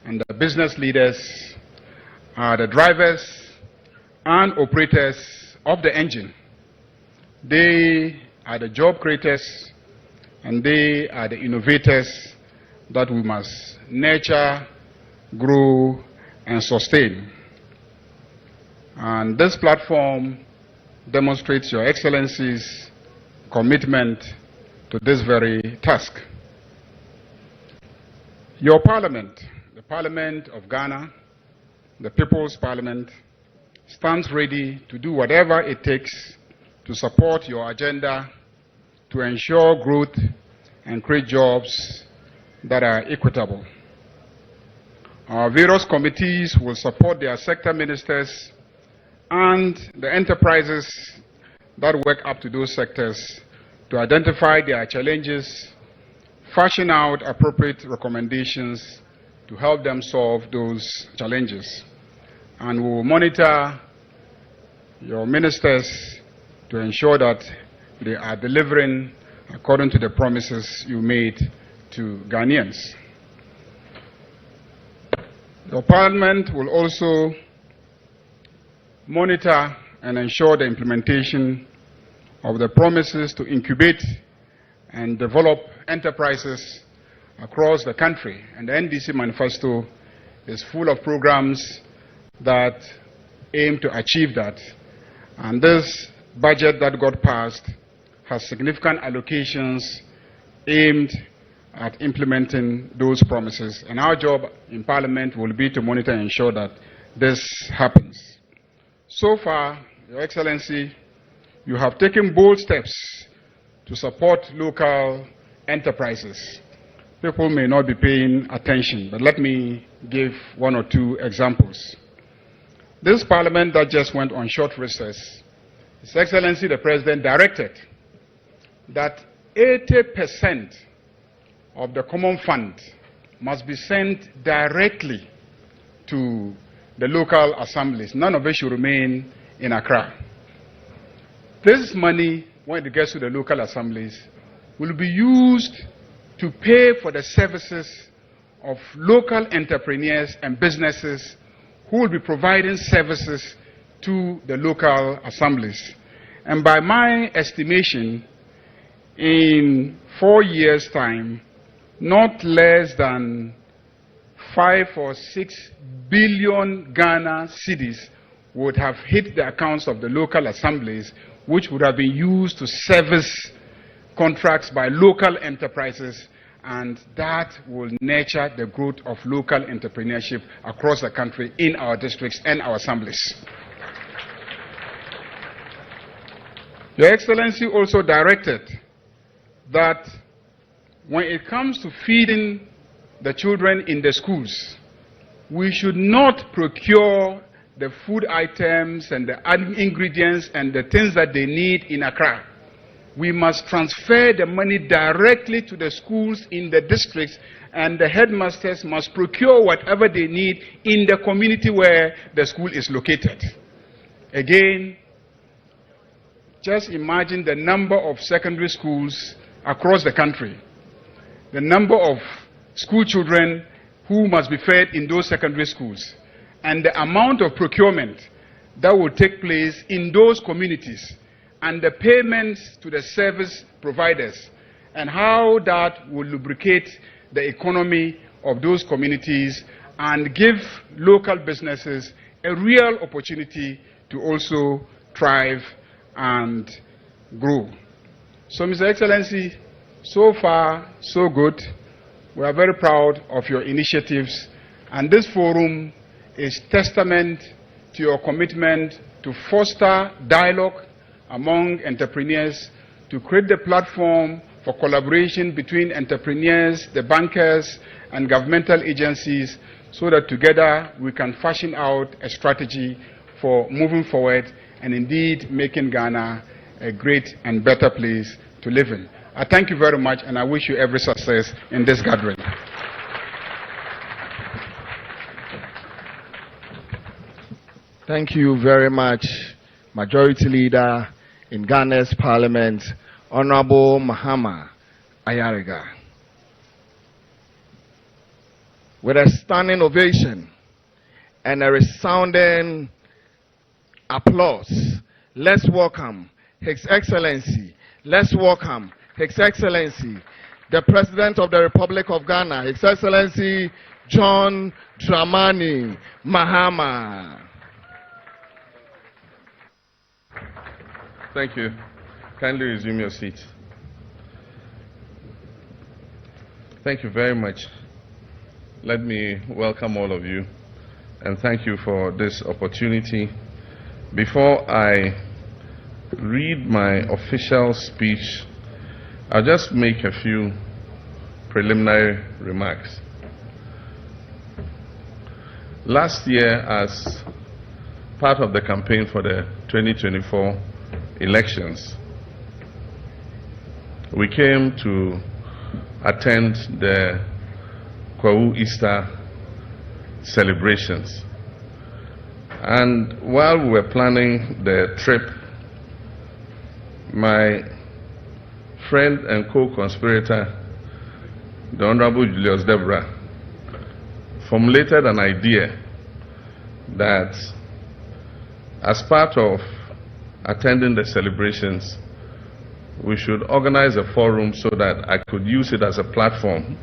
[SPEAKER 9] and the business leaders are the drivers and operators of the engine. They are the job creators, and they are the innovators that we must nurture, grow, and sustain. And this platform demonstrates Your Excellency's commitment to this very task. Your Parliament, the Parliament of Ghana, the People's Parliament, stands ready to do whatever it takes to support your agenda to ensure growth and create jobs that are equitable. Our various committees will support their sector ministers and the enterprises that work up to those sectors to identify their challenges, fashion out appropriate recommendations to help them solve those challenges. And we will monitor your ministers to ensure that they are delivering according to the promises you made to Ghanaians. Your Parliament will also monitor and ensure the implementation of the promises to incubate and develop enterprises across the country. And the NDC manifesto is full of programs that aim to achieve that. And this budget that got passed has significant allocations aimed at implementing those promises. And our job in Parliament will be to monitor and ensure that this happens. So far, Your Excellency, you have taken bold steps to support local enterprises. People may not be paying attention, but let me give one or two examples. This Parliament that just went on short recess, His Excellency the President directed that 80% of the common fund must be sent directly to the local assemblies. None of it should remain in Accra. This money, when it gets to the local assemblies, will be used to pay for the services of local entrepreneurs and businesses who will be providing services to the local assemblies. And by my estimation, in 4 years' time, not less than 5 or 6 billion Ghana cedis would have hit the accounts of the local assemblies, which would have been used to service contracts by local enterprises, and that will nurture the growth of local entrepreneurship across the country in our districts and our assemblies. Your Excellency also directed that when it comes to feeding the children in the schools, we should not procure the food items and the ingredients and the things that they need in Accra. We must transfer the money directly to the schools in the districts, and the headmasters must procure whatever they need in the community where the school is located. Again, just imagine the number of secondary schools across the country, the number of school children who must be fed in those secondary schools, and the amount of procurement that will take place in those communities, and the payments to the service providers, and how that will lubricate the economy of those communities and give local businesses a real opportunity to also thrive and grow. So, Mr. Excellency, so far, so good. We are very proud of your initiatives, and this forum is testament to your commitment to foster dialogue among entrepreneurs, to create the platform for collaboration between entrepreneurs, the bankers, and governmental agencies, so that together we can fashion out a strategy for moving forward and indeed making Ghana a great and better place to live in. I thank you very much, and I wish you every success in this gathering.
[SPEAKER 5] Thank you very much, Majority Leader in Ghana's Parliament, Honorable Mahama Ayariga. With a standing ovation and a resounding applause, let's welcome His Excellency. Let's welcome His Excellency, the President of the Republic of Ghana, His Excellency John Dramani Mahama.
[SPEAKER 10] Thank you. Kindly resume your seats. Thank you very much. Let me welcome all of you and thank you for this opportunity. Before I read my official speech, I'll just make a few preliminary remarks. Last year, as part of the campaign for the 2024 elections, we came to attend the Kwahu Easter celebrations. And while we were planning the trip, my friend and co-conspirator, the Honorable Julius Deborah, formulated an idea that as part of attending the celebrations, we should organize a forum so that I could use it as a platform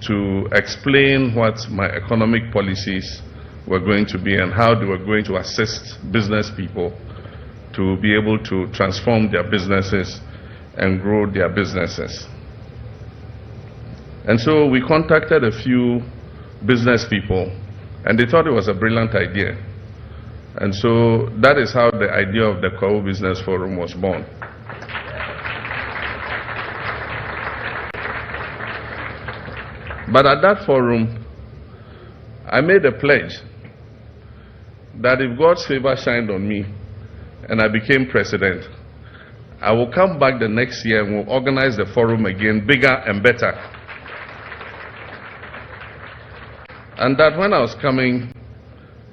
[SPEAKER 10] to explain what my economic policies were going to be and how they were going to assist business people to be able to transform their businesses and grow their businesses. And so we contacted a few business people, and they thought it was a brilliant idea. And so that is how the idea of the Kwahu Business Forum was born. But at that forum, I made a pledge that if God's favor shined on me and I became president, I will come back the next year and we'll organize the forum again, bigger and better. And that when I was coming,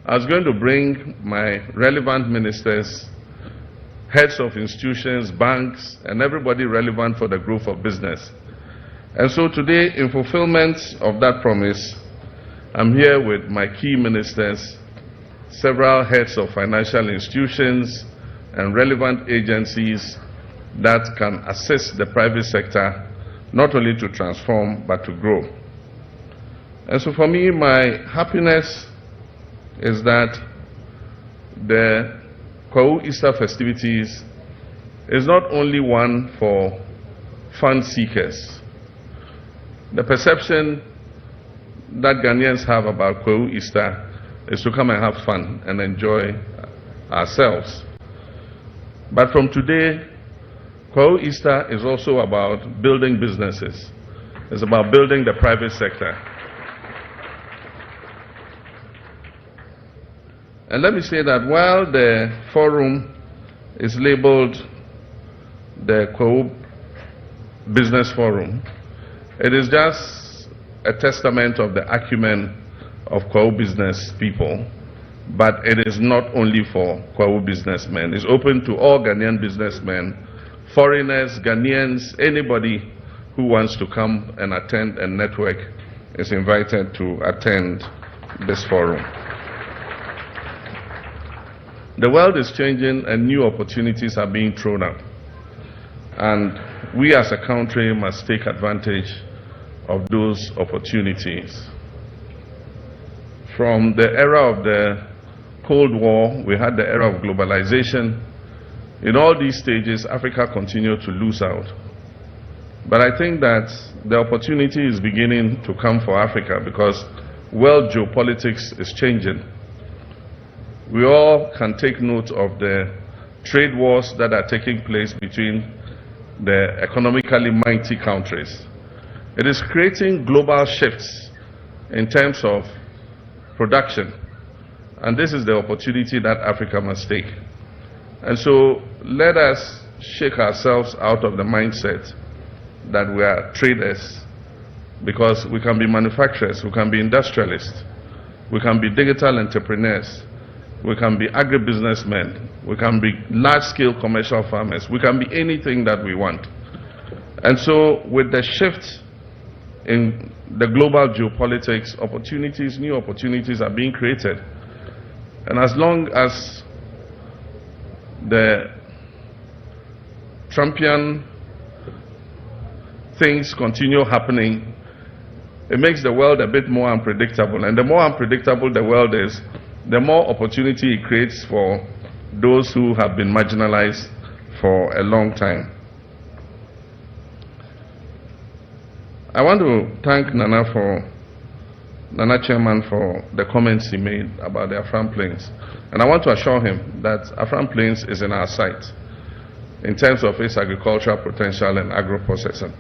[SPEAKER 10] I was going to bring my relevant ministers, heads of institutions, banks, and everybody relevant for the growth of business. And so today, in fulfillment of that promise, I'm here with my key ministers, several heads of financial institutions and relevant agencies that can assist the private sector not only to transform but to grow. And so for me, my happiness is that the Kwahu Easter festivities is not only one for fun seekers. The perception that Ghanaians have about Kwahu Easter is to come and have fun and enjoy ourselves. But from today, Kwahu Easter is also about building businesses. It's about building the private sector. And let me say that while the forum is labeled the Kwahu Business Forum, it is just a testament of the acumen of Kwahu business people, but it is not only for Kwahu businessmen. It's open to all Ghanaian businessmen, foreigners, Ghanaians, anybody who wants to come and attend and network is invited to attend this forum. The world is changing and new opportunities are being thrown up. And we as a country must take advantage of those opportunities. From the era of the Cold War, we had the era of globalization, In all these stages, Africa continued to lose out. But I think that the opportunity is beginning to come for Africa because world geopolitics is changing. We all can take note of the trade wars that are taking place between the economically mighty countries. It is creating global shifts in terms of production, and this is the opportunity that Africa must take. And so let us shake ourselves out of the mindset that we are traders, because we can be manufacturers, we can be industrialists, we can be digital entrepreneurs, we can be agribusinessmen, we can be large-scale commercial farmers, we can be anything that we want. And so with the shift in the global geopolitics, opportunities, new opportunities are being created. And as long as the Trumpian things continue happening, it makes the world a bit more unpredictable. And the more unpredictable the world is, the more opportunity it creates for those who have been marginalized for a long time. I want to thank Nana Chairman for the comments he made about the Afram Plains. And I want to assure him that Afram Plains is in our sight in terms of its agricultural potential and agro-processing.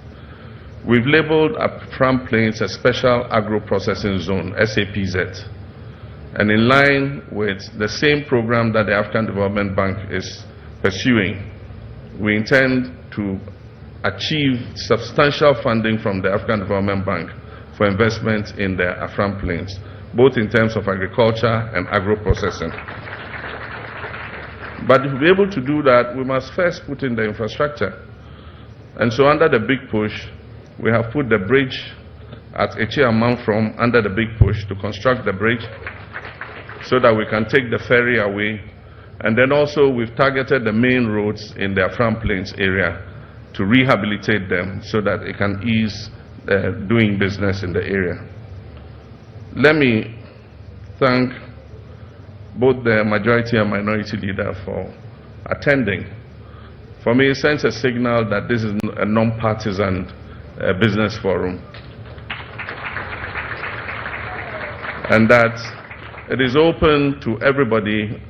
[SPEAKER 10] We've labeled Afram Plains a Special Agro-Processing Zone, SAPZ. And in line with the same program that the African Development Bank is pursuing, we intend to achieve substantial funding from the African Development Bank for investment in the Afram Plains, both in terms of agriculture and agro-processing. But to be able to do that, we must first put in the infrastructure. And so under the big push, we have put the bridge at Echiamam from under the big push to construct the bridge so that we can take the ferry away. And then also we've targeted the main roads in the Afram Plains area to rehabilitate them so that it can ease doing business in the area. Let me thank both the majority and minority leader for attending. For me, it sends a signal that this is a non-partisan business forum, and that it is open to everybody,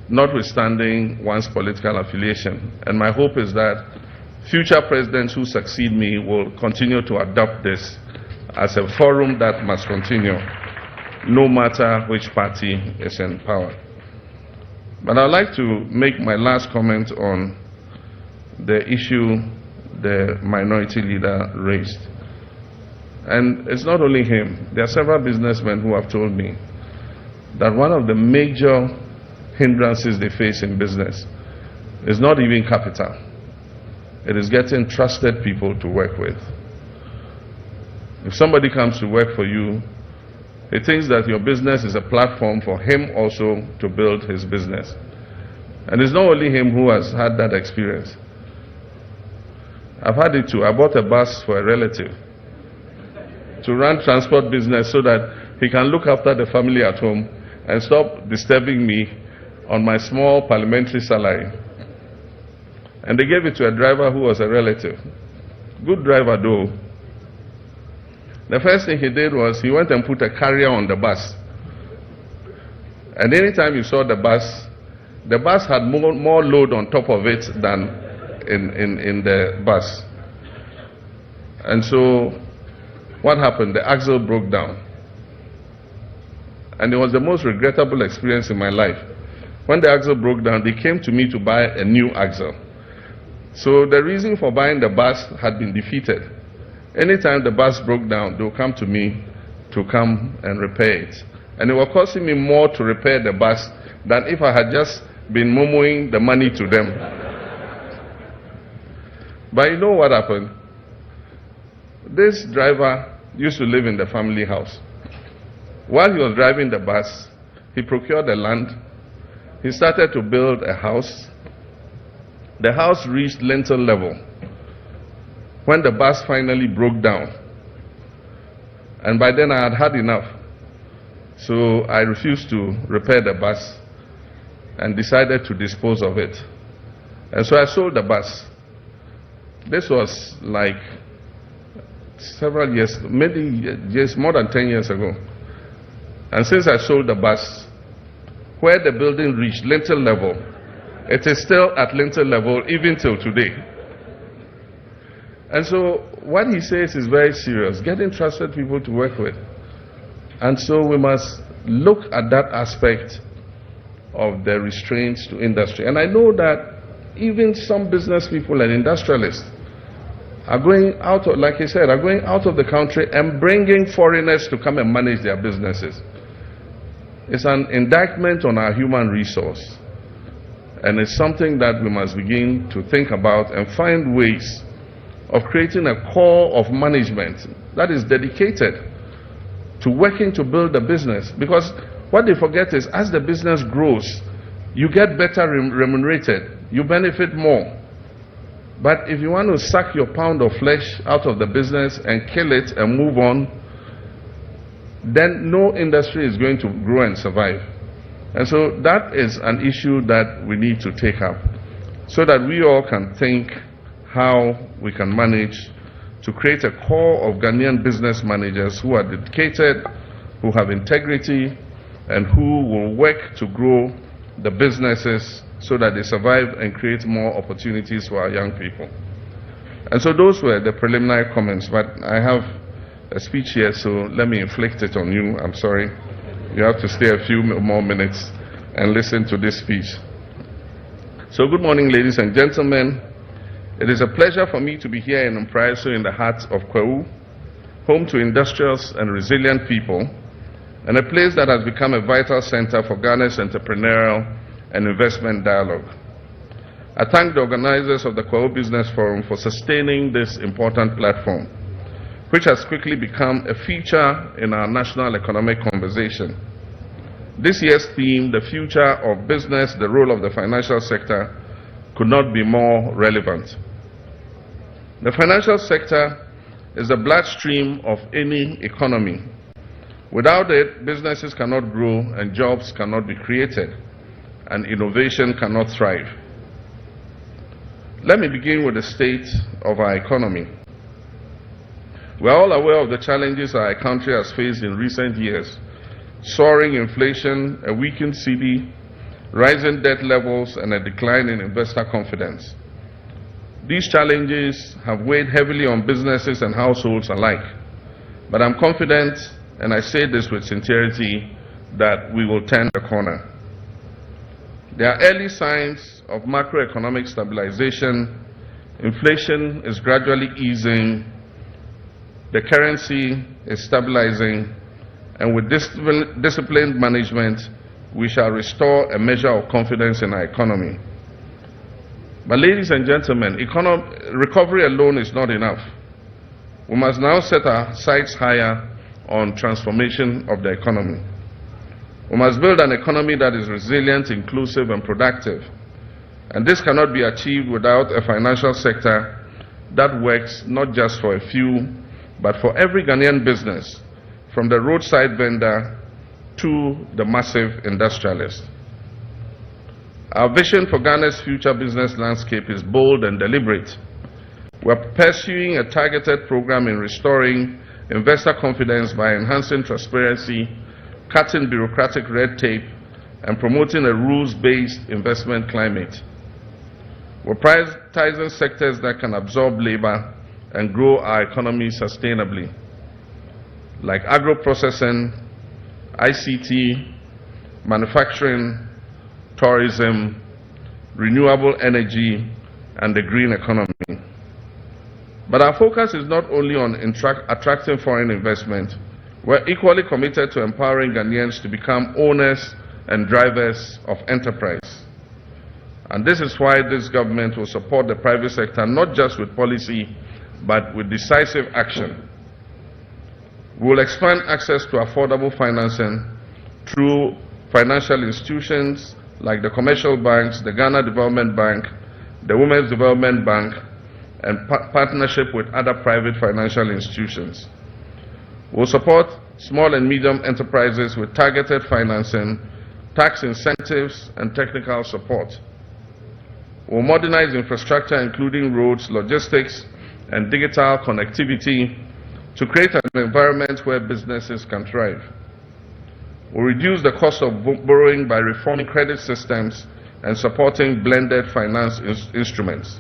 [SPEAKER 10] notwithstanding one's political affiliation. And my hope is that future presidents who succeed me will continue to adopt this as a forum that must continue, no matter which party is in power. But I'd like to make my last comment on the issue the minority leader raised. And it's not only him. There are several businessmen who have told me that one of the major hindrances they face in business is not even capital. It is getting trusted people to work with. If somebody comes to work for you, he thinks that your business is a platform for him also to build his business. And it's not only him who has had that experience. I've had it too. I bought a bus for a relative to run transport business so that he can look after the family at home and stop disturbing me on my small parliamentary salary. And they gave it to a driver who was a relative. Good driver though. The first thing he did was he went and put a carrier on the bus. And anytime you saw the bus had more load on top of it than in the bus. And so what happened? The axle broke down. And it was the most regrettable experience in my life. When the axle broke down, they came to me to buy a new axle. So the reason for buying the bus had been defeated. Anytime the bus broke down, they would come to me to come and repair it. And it was costing me more to repair the bus than if I had just been momoing the money to them. But you know what happened? This driver used to live in the family house. While he was driving the bus, he procured the land. He started to build a house. The house reached lintel level when the bus finally broke down. And by then I had had enough. So I refused to repair the bus and decided to dispose of it. And so I sold the bus. This was like several years, maybe just more than 10 years ago. And since I sold the bus, where the building reached lintel level, it is still at lintel level even till today. And so what he says is very serious, getting trusted people to work with. And so we must look at that aspect of the restraints to industry. And I know that even some business people and industrialists are going out of, like I said, are going out of the country and bringing foreigners to come and manage their businesses. It's an indictment on our human resource. And it's something that we must begin to think about and find ways of creating a core of management that is dedicated to working to build the business. Because what they forget is, as the business grows, you get better remunerated, you benefit more. But if you want to suck your pound of flesh out of the business and kill it and move on, then no industry is going to grow and survive. And so that is an issue that we need to take up, so that we all can think how we can manage to create a core of Ghanaian business managers who are dedicated, who have integrity, and who will work to grow the businesses so that they survive and create more opportunities for our young people. And so those were the preliminary comments, but I have a speech here, so let me inflict it on you. I'm sorry. You have to stay a few more minutes and listen to this speech. So good morning, ladies and gentlemen. It is a pleasure for me to be here in MPRAESO in the heart of Kwahu, home to industrious and resilient people, and a place that has become a vital center for Ghana's entrepreneurial and investment dialogue. I thank the organizers of the Kwahu Business Forum for sustaining this important platform, which has quickly become a feature in our national economic conversation. This year's theme, the future of business, the role of the financial sector, could not be more relevant. The financial sector is the bloodstream of any economy. Without it, businesses cannot grow and jobs cannot be created, and innovation cannot thrive. Let me begin with the state of our economy. We are all aware of the challenges our country has faced in recent years: soaring inflation, a weakened cedi, rising debt levels, and a decline in investor confidence. These challenges have weighed heavily on businesses and households alike. But I'm confident, and I say this with sincerity, that we will turn the corner. There are early signs of macroeconomic stabilization. Inflation is gradually easing. The currency is stabilizing. And with disciplined management, we shall restore a measure of confidence in our economy. But ladies and gentlemen, recovery alone is not enough. We must now set our sights higher on transformation of the economy. We must build an economy that is resilient, inclusive, and productive. And this cannot be achieved without a financial sector that works not just for a few, but for every Ghanaian business, from the roadside vendor to the massive industrialist. Our vision for Ghana's future business landscape is bold and deliberate. We're pursuing a targeted program in restoring investor confidence by enhancing transparency, cutting bureaucratic red tape, and promoting a rules-based investment climate. We're prioritizing sectors that can absorb labor and grow our economy sustainably, like agro-processing, ICT, manufacturing, tourism, renewable energy, and the green economy. But our focus is not only on attracting foreign investment. We're equally committed to empowering Ghanaians to become owners and drivers of enterprise. And this is why this government will support the private sector not just with policy, but with decisive action. We will expand access to affordable financing through financial institutions like the commercial banks, the Ghana Development Bank, the Women's Development Bank, and partnership with other private financial institutions. We'll support small and medium enterprises with targeted financing, tax incentives, and technical support. We'll modernize infrastructure, including roads, logistics, and digital connectivity, to create an environment where businesses can thrive. We'll reduce the cost of borrowing by reforming credit systems and supporting blended finance instruments.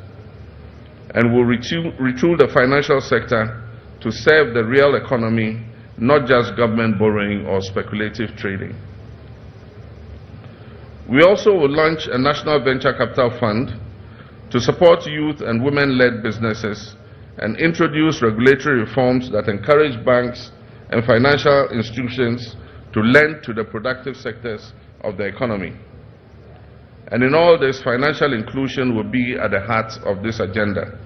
[SPEAKER 10] And we'll retool the financial sector to serve the real economy, not just government borrowing or speculative trading. We also will launch a national venture capital fund to support youth and women-led businesses and introduce regulatory reforms that encourage banks and financial institutions to lend to the productive sectors of the economy. And in all this, financial inclusion will be at the heart of this agenda.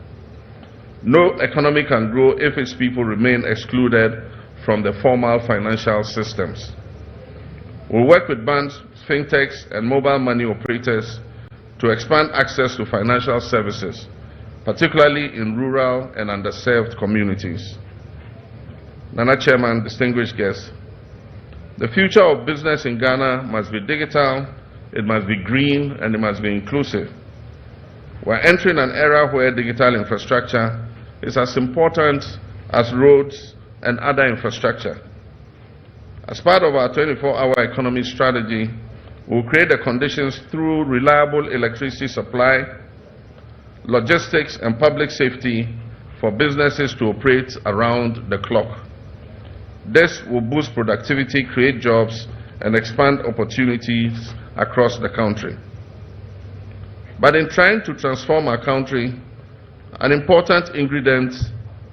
[SPEAKER 10] No economy can grow if its people remain excluded from the formal financial systems. We'll work with banks, fintechs, and mobile money operators to expand access to financial services, particularly in rural and underserved communities. Nana Chairman, distinguished guests, the future of business in Ghana must be digital, it must be green, and it must be inclusive. We're entering an era where digital infrastructure is as important as roads and other infrastructure. As part of our 24-hour economy strategy, we'll create the conditions through reliable electricity supply, logistics, and public safety for businesses to operate around the clock. This will boost productivity, create jobs, and expand opportunities across the country. But in trying to transform our country, an important ingredient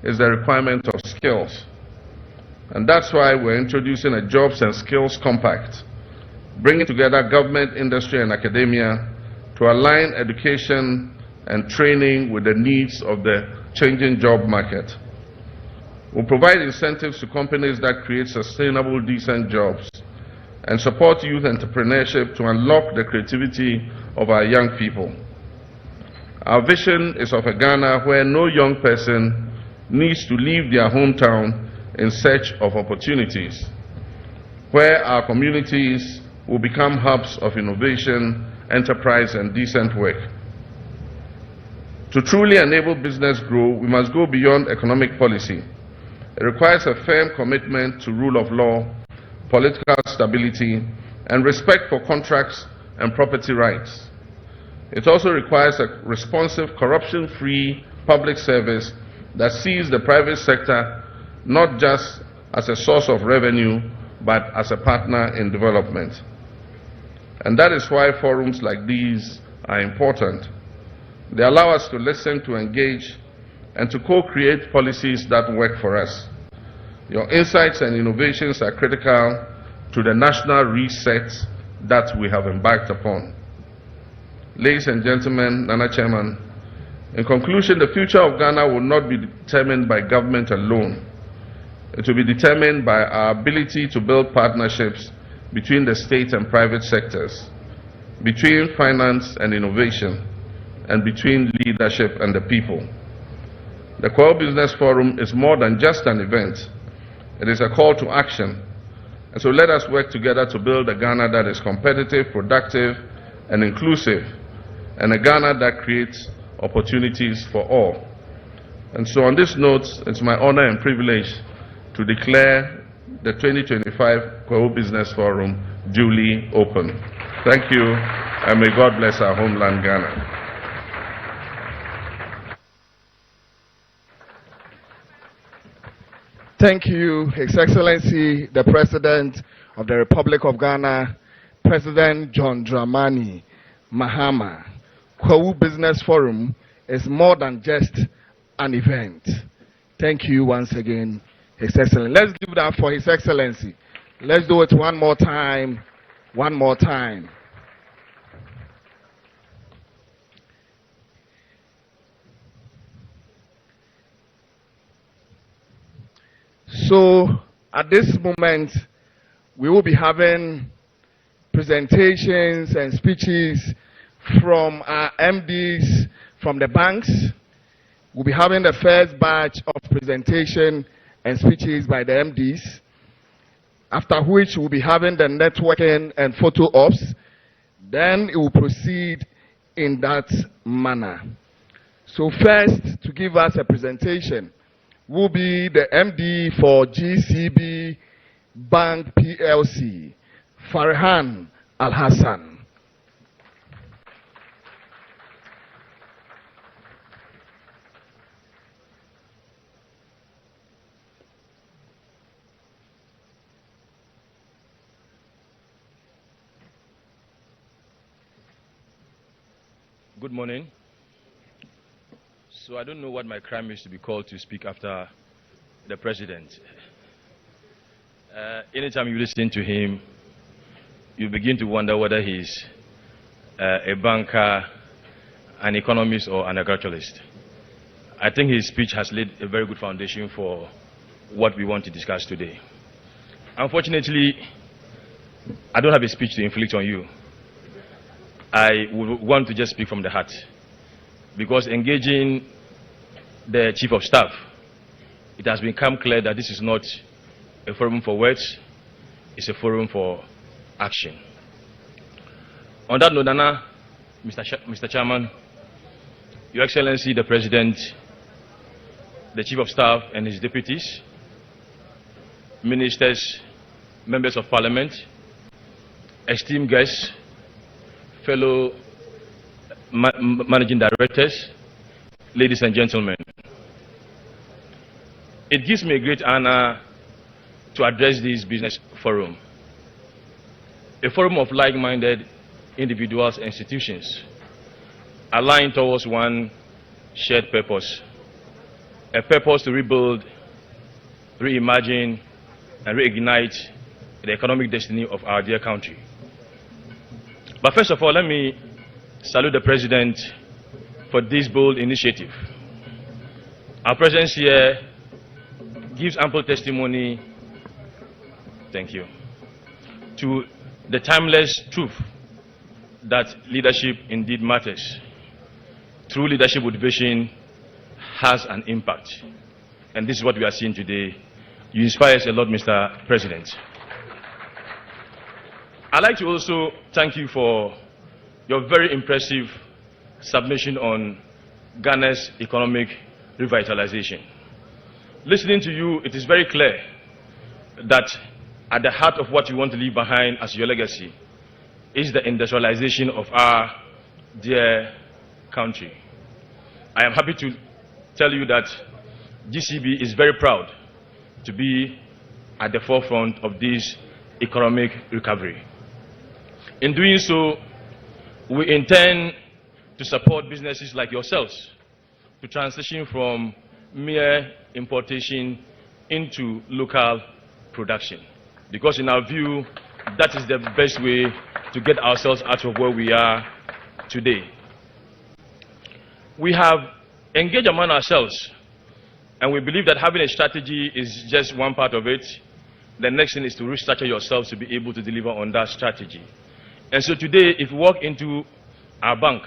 [SPEAKER 10] is the requirement of skills. And that's why we're introducing a Jobs and Skills Compact, bringing together government, industry, and academia to align education and training with the needs of the changing job market. We'll provide incentives to companies that create sustainable, decent jobs and support youth entrepreneurship to unlock the creativity of our young people. Our vision is of a Ghana where no young person needs to leave their hometown in search of opportunities, where our communities will become hubs of innovation, enterprise, and decent work. To truly enable business growth, we must go beyond economic policy. It requires a firm commitment to rule of law, political stability, and respect for contracts and property rights. It also requires a responsive, corruption-free public service that sees the private sector not just as a source of revenue, but as a partner in development. And that is why forums like these are important. They allow us to listen, to engage, and to co-create policies that work for us. Your insights and innovations are critical to the national reset that we have embarked upon. Ladies and gentlemen, Nana Chairman, in conclusion, the future of Ghana will not be determined by government alone. It will be determined by our ability to build partnerships between the state and private sectors, between finance and innovation, and between leadership and the people. The Kwahu Business Forum is more than just an event. It is a call to action. And so let us work together to build a Ghana that is competitive, productive, and inclusive, and a Ghana that creates opportunities for all. And so on this note, it's my honor and privilege to declare the 2025 Kwahu Business Forum duly open. Thank you, and may God bless our homeland, Ghana.
[SPEAKER 5] Thank you, His Excellency, the President of the Republic of Ghana, President John Dramani Mahama. Kwahu Business Forum is more than just an event. Thank you once again, His Excellency. Let's give that for His Excellency. Let's do it one more time. One more time. So, at this moment, we will be having presentations and speeches from our MDs from the banks. We'll be having the first batch of presentation and speeches by the MDs, after which we'll be having the networking and photo ops. Then it will proceed in that manner. So first, to give us a presentation, will be the MD for GCB Bank PLC, Farhan Al-Hassan.
[SPEAKER 11] Good morning. So I don't know what my crime is to be called to speak after the president. Anytime you listen to him, you begin to wonder whether he's a banker, an economist, or an agriculturalist. I think his speech has laid a very good foundation for what we want to discuss today. Unfortunately, I don't have a speech to inflict on you. I would want to just speak from the heart, because engaging the Chief of Staff, it has become clear that this is not a forum for words, it's a forum for action. On that note, Nana, Mr. Chairman, Your Excellency the President, the Chief of Staff and his deputies, ministers, members of Parliament, esteemed guests, fellow managing directors, ladies and gentlemen. It gives me a great honor to address this business forum, a forum of like-minded individuals and institutions aligned towards one shared purpose, a purpose to rebuild, reimagine, and reignite the economic destiny of our dear country. But first of all, let me salute the President for this bold initiative. Our presence here gives ample testimony, thank you, to the timeless truth that leadership indeed matters. True leadership with vision has an impact. And this is what we are seeing today. You inspire us a lot, Mr. President. I'd like to also thank you for your very impressive submission on Ghana's economic revitalization. Listening to you, it is very clear that at the heart of what you want to leave behind as your legacy is the industrialization of our dear country. I am happy to tell you that GCB is very proud to be at the forefront of this economic recovery. In doing so, we intend to support businesses like yourselves to transition from mere importation into local production. Because in our view, that is the best way to get ourselves out of where we are today. We have engaged among ourselves, and we believe that having a strategy is just one part of it. The next thing is to restructure yourselves to be able to deliver on that strategy. And so today, if you walk into our bank,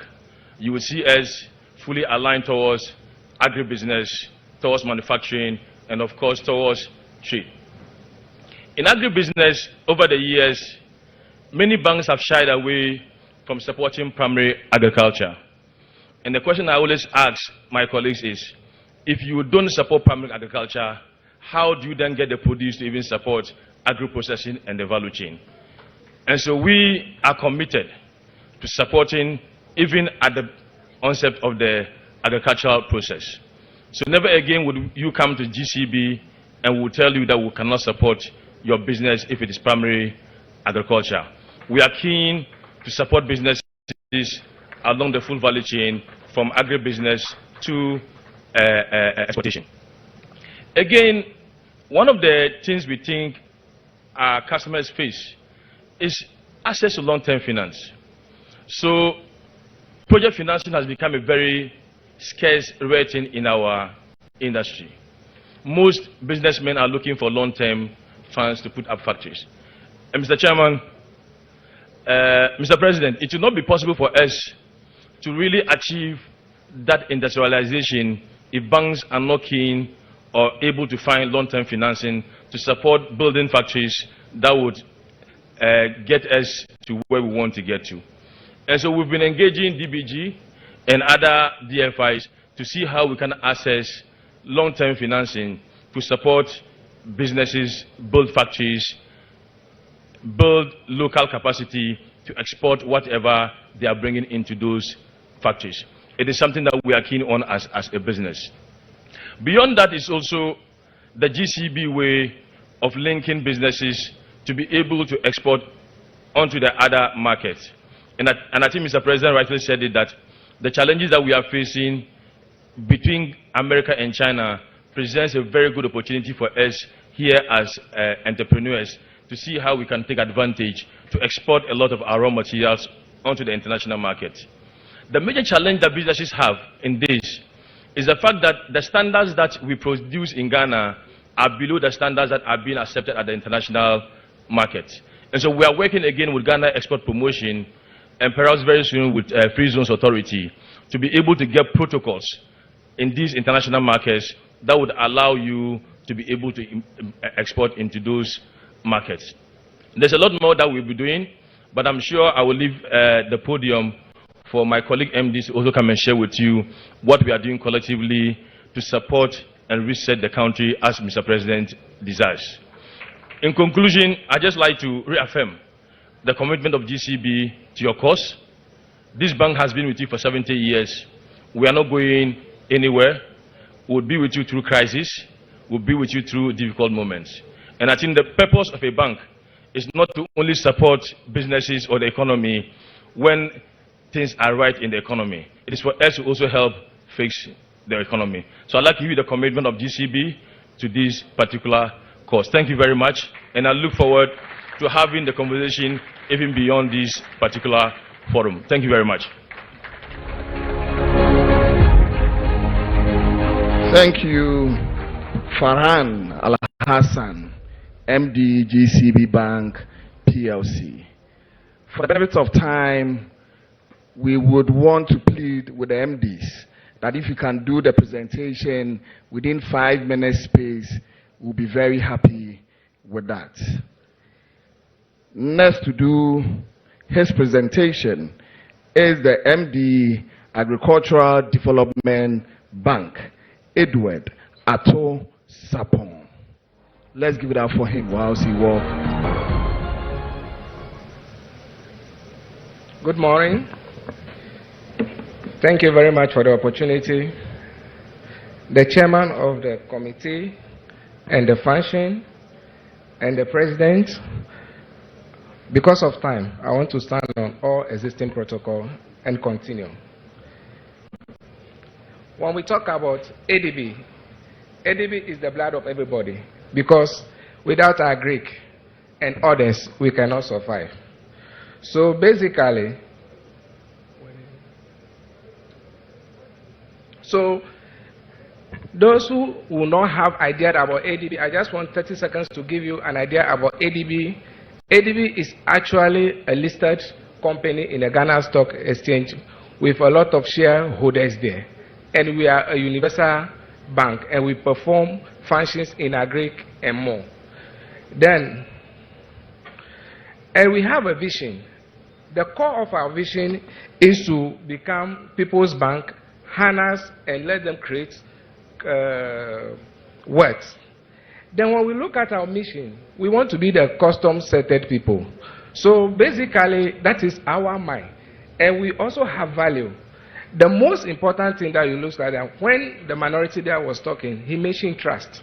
[SPEAKER 11] you will see us fully aligned towards agribusiness, towards manufacturing, and of course towards trade. In agribusiness, over the years, many banks have shied away from supporting primary agriculture. And the question I always ask my colleagues is, if you don't support primary agriculture, how do you then get the produce to even support agro-processing and the value chain? And so we are committed to supporting even at the onset of the agricultural process. So never again would you come to GCB and we'll tell you that we cannot support your business if it is primary agriculture. We are keen to support businesses along the full value chain from agribusiness to exportation. Again, one of the things we think our customers face is access to long-term finance. So project financing has become a very scarce rare thing in our industry. Most businessmen are looking for long-term funds to put up factories. And Mr. Chairman, Mr. President, it will not be possible for us to really achieve that industrialization if banks are not keen or able to find long-term financing to support building factories that would get us to where we want to get to. And so we've been engaging DBG and other DFIs to see how we can access long-term financing to support businesses, build factories, build local capacity to export whatever they are bringing into those factories. It is something that we are keen on as a business. Beyond that is also the GCB way of linking businesses to be able to export onto the other markets. And I think Mr. President rightly said it, that the challenges that we are facing between America and China presents a very good opportunity for us here as entrepreneurs to see how we can take advantage to export a lot of our raw materials onto the international market. The major challenge that businesses have in this is the fact that the standards that we produce in Ghana are below the standards that are being accepted at the international market. And so we are working again with Ghana Export Promotion and perhaps very soon with Free Zones Authority to be able to get protocols in these international markets that would allow you to be able to export into those markets. There's a lot more that we'll be doing, but I'm sure I will leave the podium for my colleague MDs to also come and share with you what we are doing collectively to support and reset the country as Mr. President desires. In conclusion, I'd just like to reaffirm the commitment of GCB to your cause. This bank has been with you for 70 years. We are not going anywhere. We'll be with you through crisis. We'll be with you through difficult moments. And I think the purpose of a bank is not to only support businesses or the economy when things are right in the economy. It is for us to also help fix the economy. So I'd like to give you the commitment of GCB to this particular cause. Thank you very much, and I look forward to having the conversation even beyond this particular forum. Thank you very much.
[SPEAKER 5] Thank you, Farhan Al-Hassan, MD, GCB Bank, PLC. For the benefit of time, we would want to plead with the MDs that if you can do the presentation within 5 minutes space, we'll be very happy with that. Next to do his presentation is the MD, Agricultural Development Bank, Edward Ato Sapon. Let's give it up for him whilst he walks.
[SPEAKER 12] Good morning. Thank you very much for the opportunity. The chairman of the committee and the function and the president, because of time, I want to stand on all existing protocol and continue. When we talk about ADB, ADB is the blood of everybody, because without our Greek and others, we cannot survive. So basically, those who will not have idea about ADB, I just want 30 seconds to give you an idea about ADB. ADB is actually a listed company in the Ghana Stock Exchange with a lot of shareholders there. And we are a universal bank, and we perform functions in agric and more. Then, and we have a vision. The core of our vision is to become people's bank, harness and let them create wealth. Then when we look at our mission, we want to be the custom-setted people. So basically, that is our mind. And we also have value. The most important thing that you look at, when the minority there was talking, he mentioned trust.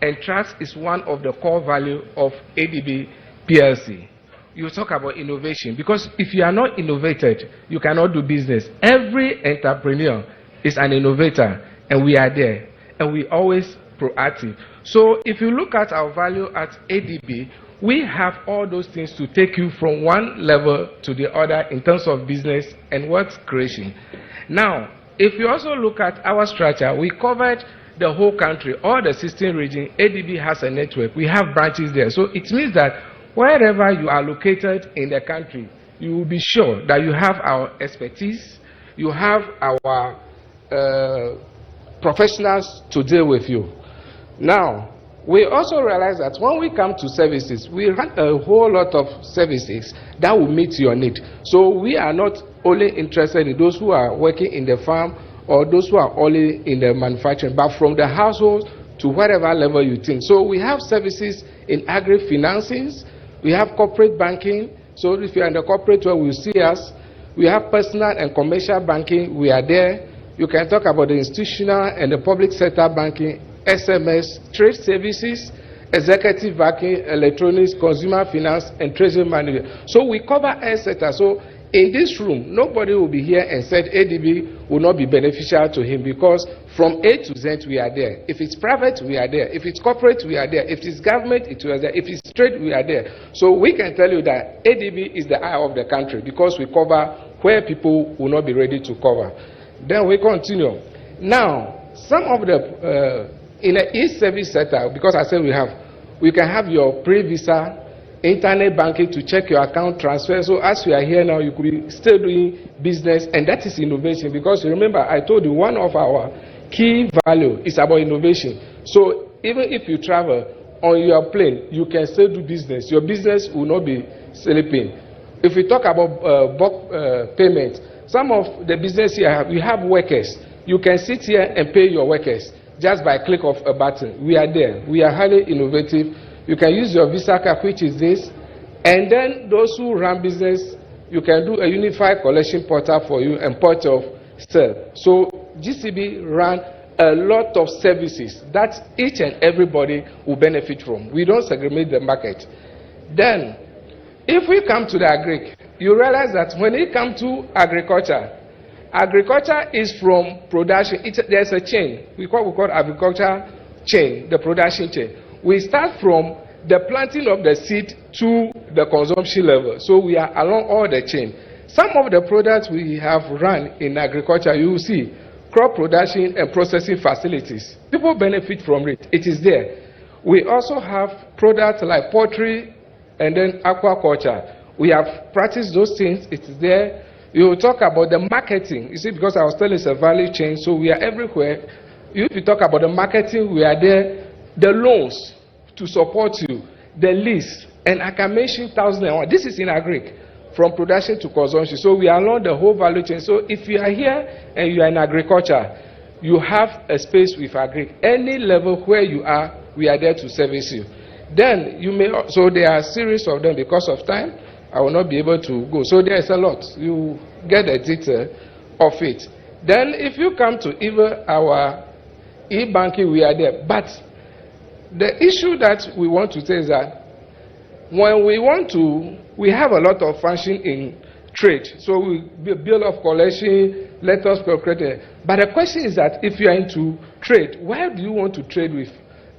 [SPEAKER 12] And trust is one of the core value of ADB PLC. You talk about innovation, because if you are not innovated, you cannot do business. Every entrepreneur is an innovator, and we are there, and we always proactive. So if you look at our value at ADB, we have all those things to take you from one level to the other in terms of business and wealth creation. Now, if you also look at our structure, we covered the whole country, all the 16 regions. ADB has a network. We have branches there. So it means that wherever you are located in the country, you will be sure that you have our expertise, you have our professionals to deal with you. Now, we also realize that when we come to services, we run a whole lot of services that will meet your need. So we are not only interested in those who are working in the farm or those who are only in the manufacturing, but from the household to whatever level you think. So we have services in agri-financing, we have corporate banking. So if you're in the corporate world, will see us. We have personal and commercial banking, we are there. You can talk about the institutional and the public sector banking, SMS, trade services, executive banking, electronics, consumer finance, and treasury management. So we cover all sectors. So in this room, nobody will be here and said ADB will not be beneficial to him, because from A to Z we are there. If it's private, we are there. If it's corporate, we are there. If it's government, it was there. If it's trade, we are there. So we can tell you that ADB is the eye of the country, because we cover where people will not be ready to cover. Then we continue. Now, some of the in the e-service sector, because I said we can have your pre-visa internet banking to check your account transfer. So as we are here now, you could be still doing business, and that is innovation. Because remember, I told you one of our key value is about innovation. So even if you travel on your plane, you can still do business. Your business will not be sleeping. If we talk about bulk payment, some of the business here, we have workers. You can sit here and pay your workers just by click of a button. We are there. We are highly innovative. You can use your Visa card, which is this. And then those who run business, you can do a unified collection portal for you and point of sale. So GCB ran a lot of services that each and everybody will benefit from. We don't segregate the market. Then, if we come to the agric, you realize that when it comes to agriculture, agriculture is from production. There's a chain. We call agriculture chain, the production chain. We start from the planting of the seed to the consumption level. So we are along all the chain. Some of the products we have run in agriculture, you will see crop production and processing facilities. People benefit from it. It is there. We also have products like poultry and then aquaculture. We have practiced those things. It is there. You will talk about the marketing. You see, because I was telling it's a value chain, so we are everywhere. If you talk about the marketing, we are there. The loans to support you, the lease, and I can mention 1,001. This is in agric, from production to consumption. So we are along the whole value chain. So if you are here and you are in agriculture, you have a space with agric. Any level where you are, we are there to service you. Then you may, so there are a series of them. Because of time, I will not be able to go. So there is a lot. You get the detail of it. Then if you come to even our e-banking, we are there. But the issue that we want to say is that when we have a lot of function in trade. So we build of collection, let us procreate. But the question is that if you are into trade, why do you want to trade with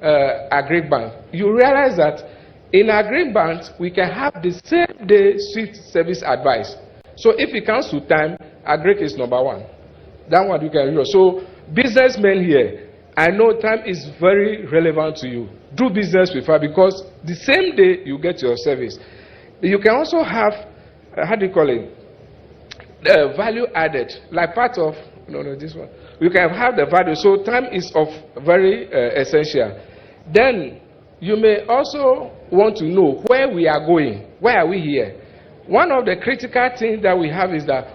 [SPEAKER 12] agric bank? You realize that in agric banks, we can have the same day swift service advice. So if it comes to time, agric is number one. That's what you can do. So businessmen here, I know time is very relevant to you. Do business with her, because the same day you get your service. You can also have, how do you call it, value added, like part of, this one. You can have the value, so time is of very essential. Then you may also want to know where we are going. Why are we here? One of the critical things that we have is that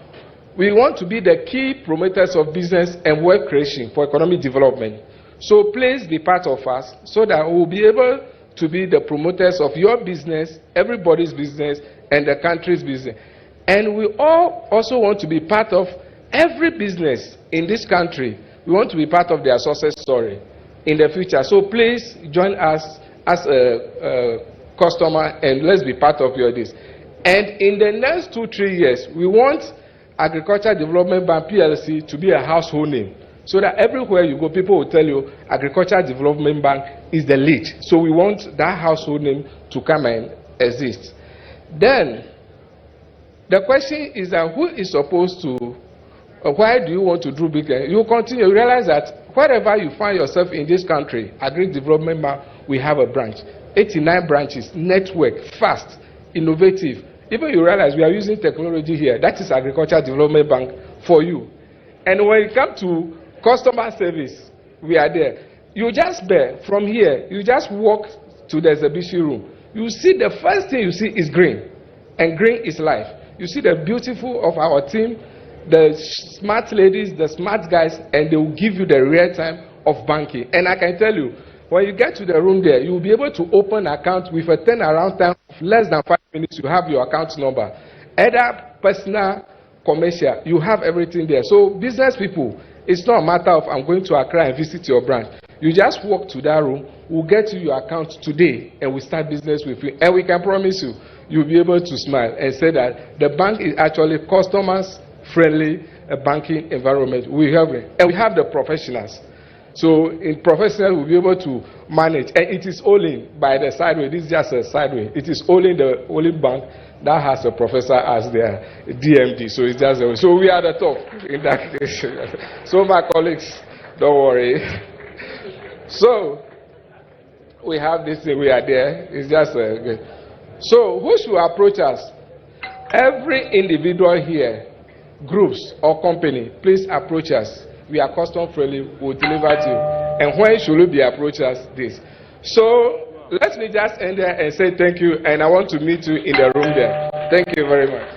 [SPEAKER 12] we want to be the key promoters of business and wealth creation for economic development. So please be part of us so that we will be able to be the promoters of your business, everybody's business, and the country's business. And we all also want to be part of every business in this country. We want to be part of their success story in the future. So please join us as a customer and let's be part of your this. And in the next 2-3 years, we want Agriculture Development Bank PLC to be a household name, so that everywhere you go, people will tell you Agriculture Development Bank is the lead. So we want that household name to come and exist. Then the question is that who is supposed to, why do you want to do big? You continue, you realize that wherever you find yourself in this country, Agri Development Bank, we have a branch. 89 branches, network, fast, innovative. Even you realize we are using technology here. That is Agriculture Development Bank for you. And when it comes to customer service, we are there. You just bear from here, you just walk to the exhibition room. You see the first thing you see is green. And green is life. You see the beautiful of our team, the smart ladies, the smart guys, and they will give you the real time of banking. And I can tell you, when you get to the room there, you will be able to open an account with a turnaround time of less than 5 minutes. You have your account number. Either personal, commercial, you have everything there. So business people, it's not a matter of I'm going to Accra and visit your branch. You just walk to that room, we'll get you your account today, and we start business with you. And we can promise you, you'll be able to smile and say that the bank is actually customers-friendly banking environment. We have it. And we have the professionals. So in professionals, we'll be able to manage. And it is only by the sideway. This is just a sideway. It is only the only bank that has a professor as their DMD. So it's just so we are the top in that case. So my colleagues, don't worry. So we have this thing. We are there. It's just so who should approach us? Every individual here, groups or company, please approach us. We are custom friendly. We'll deliver to you. And when should we be approach us? This. So let me just end there and say thank you. And I want to meet you in the room there. Thank you very much.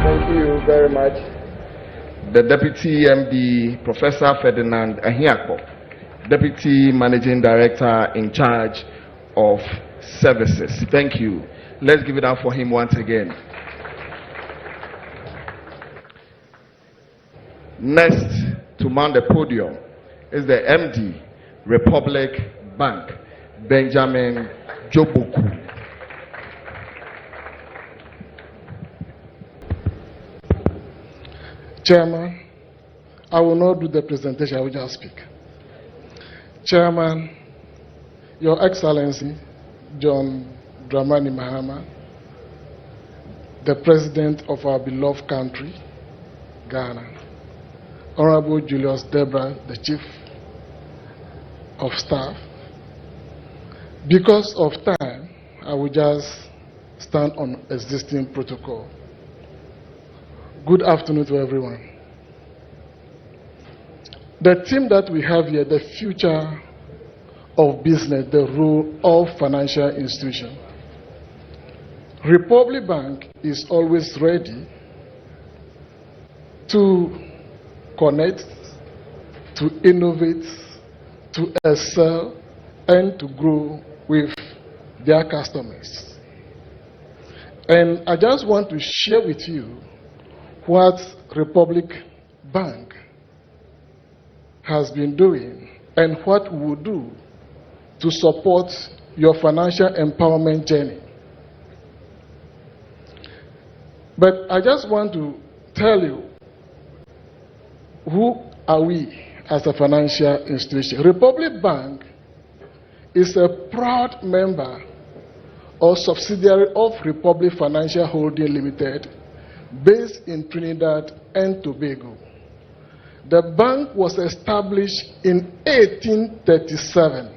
[SPEAKER 5] Thank you very much. The Deputy MD, Professor Ferdinand Ahiakpo, Deputy Managing Director in charge of Services. Thank you. Let's give it up for him once again. Next to mount the podium is the MD, Republic Bank, Benjamin Joboku.
[SPEAKER 13] Chairman, I will not do the presentation, I will just speak. Chairman, Your Excellency, John Dramani Mahama, the President of our beloved country, Ghana, Honorable Julius Debra, the Chief of Staff. Because of time, I will just stand on existing protocol. Good afternoon to everyone. The theme that we have here, the future of business, the role of financial institution. Republic Bank is always ready to connect, to innovate, to excel, and to grow with their customers. And I just want to share with you what Republic Bank has been doing and what we will do to support your financial empowerment journey. But I just want to tell you, who are we as a financial institution? Republic Bank is a proud member or subsidiary of Republic Financial Holding Limited, based in Trinidad and Tobago. The bank was established in 1837.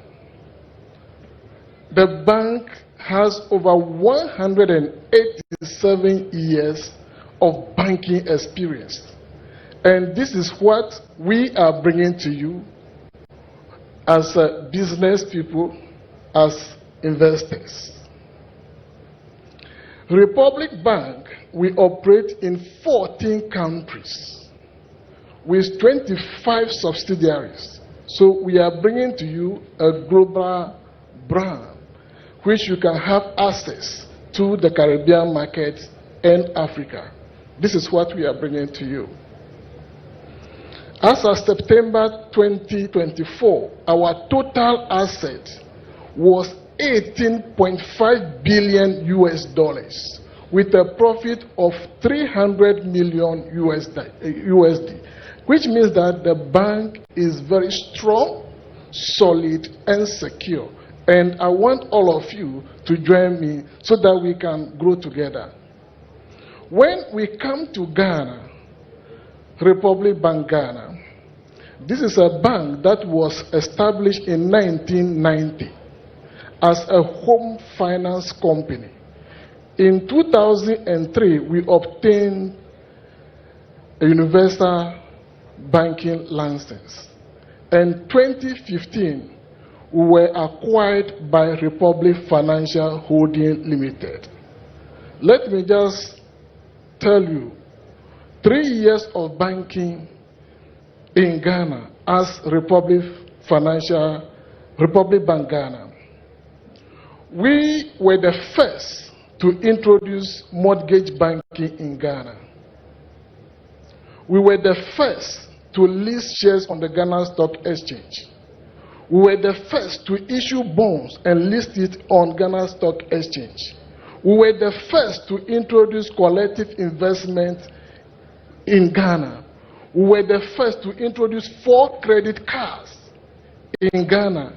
[SPEAKER 13] The bank has over 187 years of banking experience. And this is what we are bringing to you as business people, as investors. Republic Bank, we operate in 14 countries with 25 subsidiaries. So we are bringing to you a global brand which you can have access to the Caribbean market and Africa. This is what we are bringing to you. As of September 2024, our total asset was $18.5 billion with a profit of $300 million USD, which means that the bank is very strong, solid, and secure. And I want all of you to join me so that we can grow together. When we come to Ghana, Republic Bank Ghana, this is a bank that was established in 1990 as a home finance company. In 2003, we obtained a universal banking license. and 2015, we were acquired by Republic Financial Holding Limited. Let me just tell you, 3 years of banking in Ghana as Republic Bank Ghana. We were the first to introduce mortgage banking in Ghana. We were the first to list shares on the Ghana Stock Exchange. We were the first to issue bonds and list it on Ghana Stock Exchange. We were the first to introduce collective investment in Ghana. We were the first to introduce 4 credit cards in Ghana,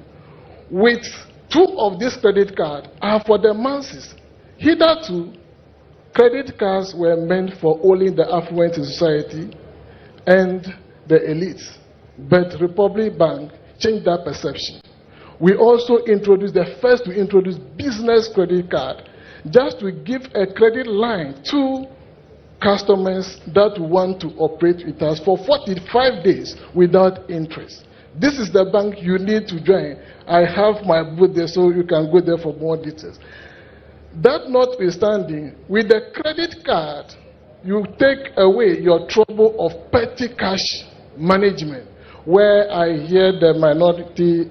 [SPEAKER 13] with 2 of these credit cards are for the masses. Hitherto, credit cards were meant for only the affluent in society and the elites. But Republic Bank changed that perception. We also introduced, the first to introduce business credit card, just to give a credit line to customers that want to operate with us for 45 days without interest. This is the bank you need to join. I have my booth there, so you can go there for more details. That notwithstanding, with the credit card, you take away your trouble of petty cash management, where I hear the minority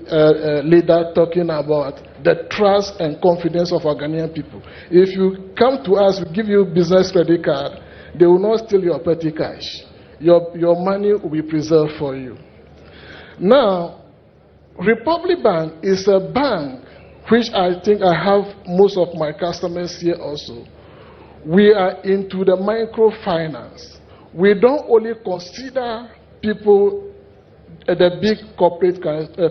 [SPEAKER 13] leader talking about the trust and confidence of our Ghanaian people. If you come to us, we give you business credit card, they will not steal your petty cash. Your money will be preserved for you. Now, Republic Bank is a bank which I think I have most of my customers here also. We are into the microfinance. We don't only consider people, the big corporate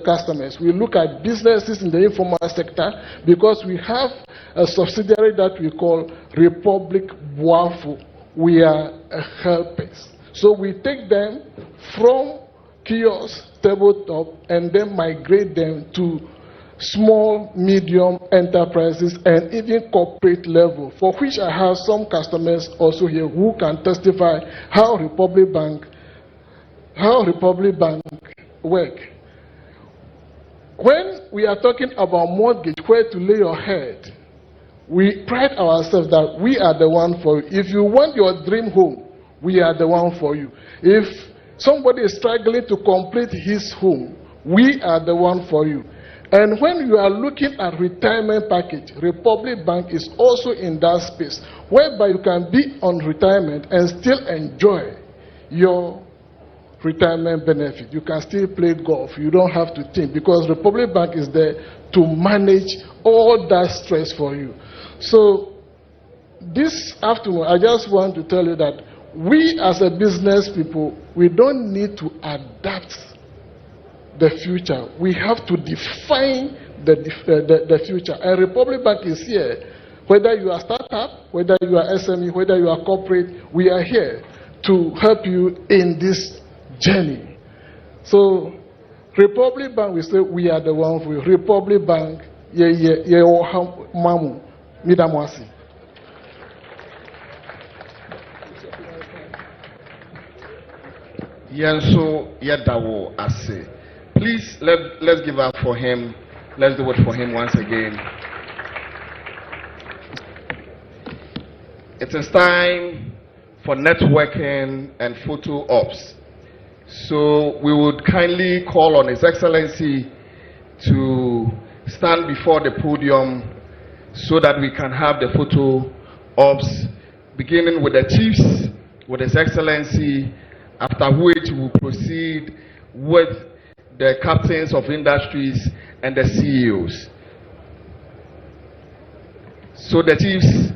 [SPEAKER 13] customers. We look at businesses in the informal sector because we have a subsidiary that we call Republic Kwahu. We are helpers. So we take them from kiosk, tabletop, and then migrate them to small, medium enterprises and even corporate level, for which I have some customers also here who can testify how Republic Bank work. When we are talking about mortgage, where to lay your head, we pride ourselves that we are the one for you. If you want your dream home, we are the one for you. If somebody is struggling to complete his home, we are the one for you. And when you are looking at retirement package, Republic Bank is also in that space, whereby you can be on retirement and still enjoy your retirement benefit. You can still play golf. You don't have to think, because Republic Bank is there to manage all that stress for you. So this afternoon, I just want to tell you that we as a business people, we don't need to adapt the future. We have to define the future. And Republic Bank is here. Whether you are startup, whether you are SME, whether you are corporate, we are here to help you in this journey. So Republic Bank, we say we are the one for you. Republic Bank, mamu, midamwasi.
[SPEAKER 5] Yenso Yadawo Ase. Please, let's give up for him. Let's do it for him once again. It is time for networking and photo ops. So we would kindly call on His Excellency to stand before the podium so that we can have the photo ops, beginning with the chiefs, with His Excellency, after which we will proceed with the captains of industries and the CEOs. So the chiefs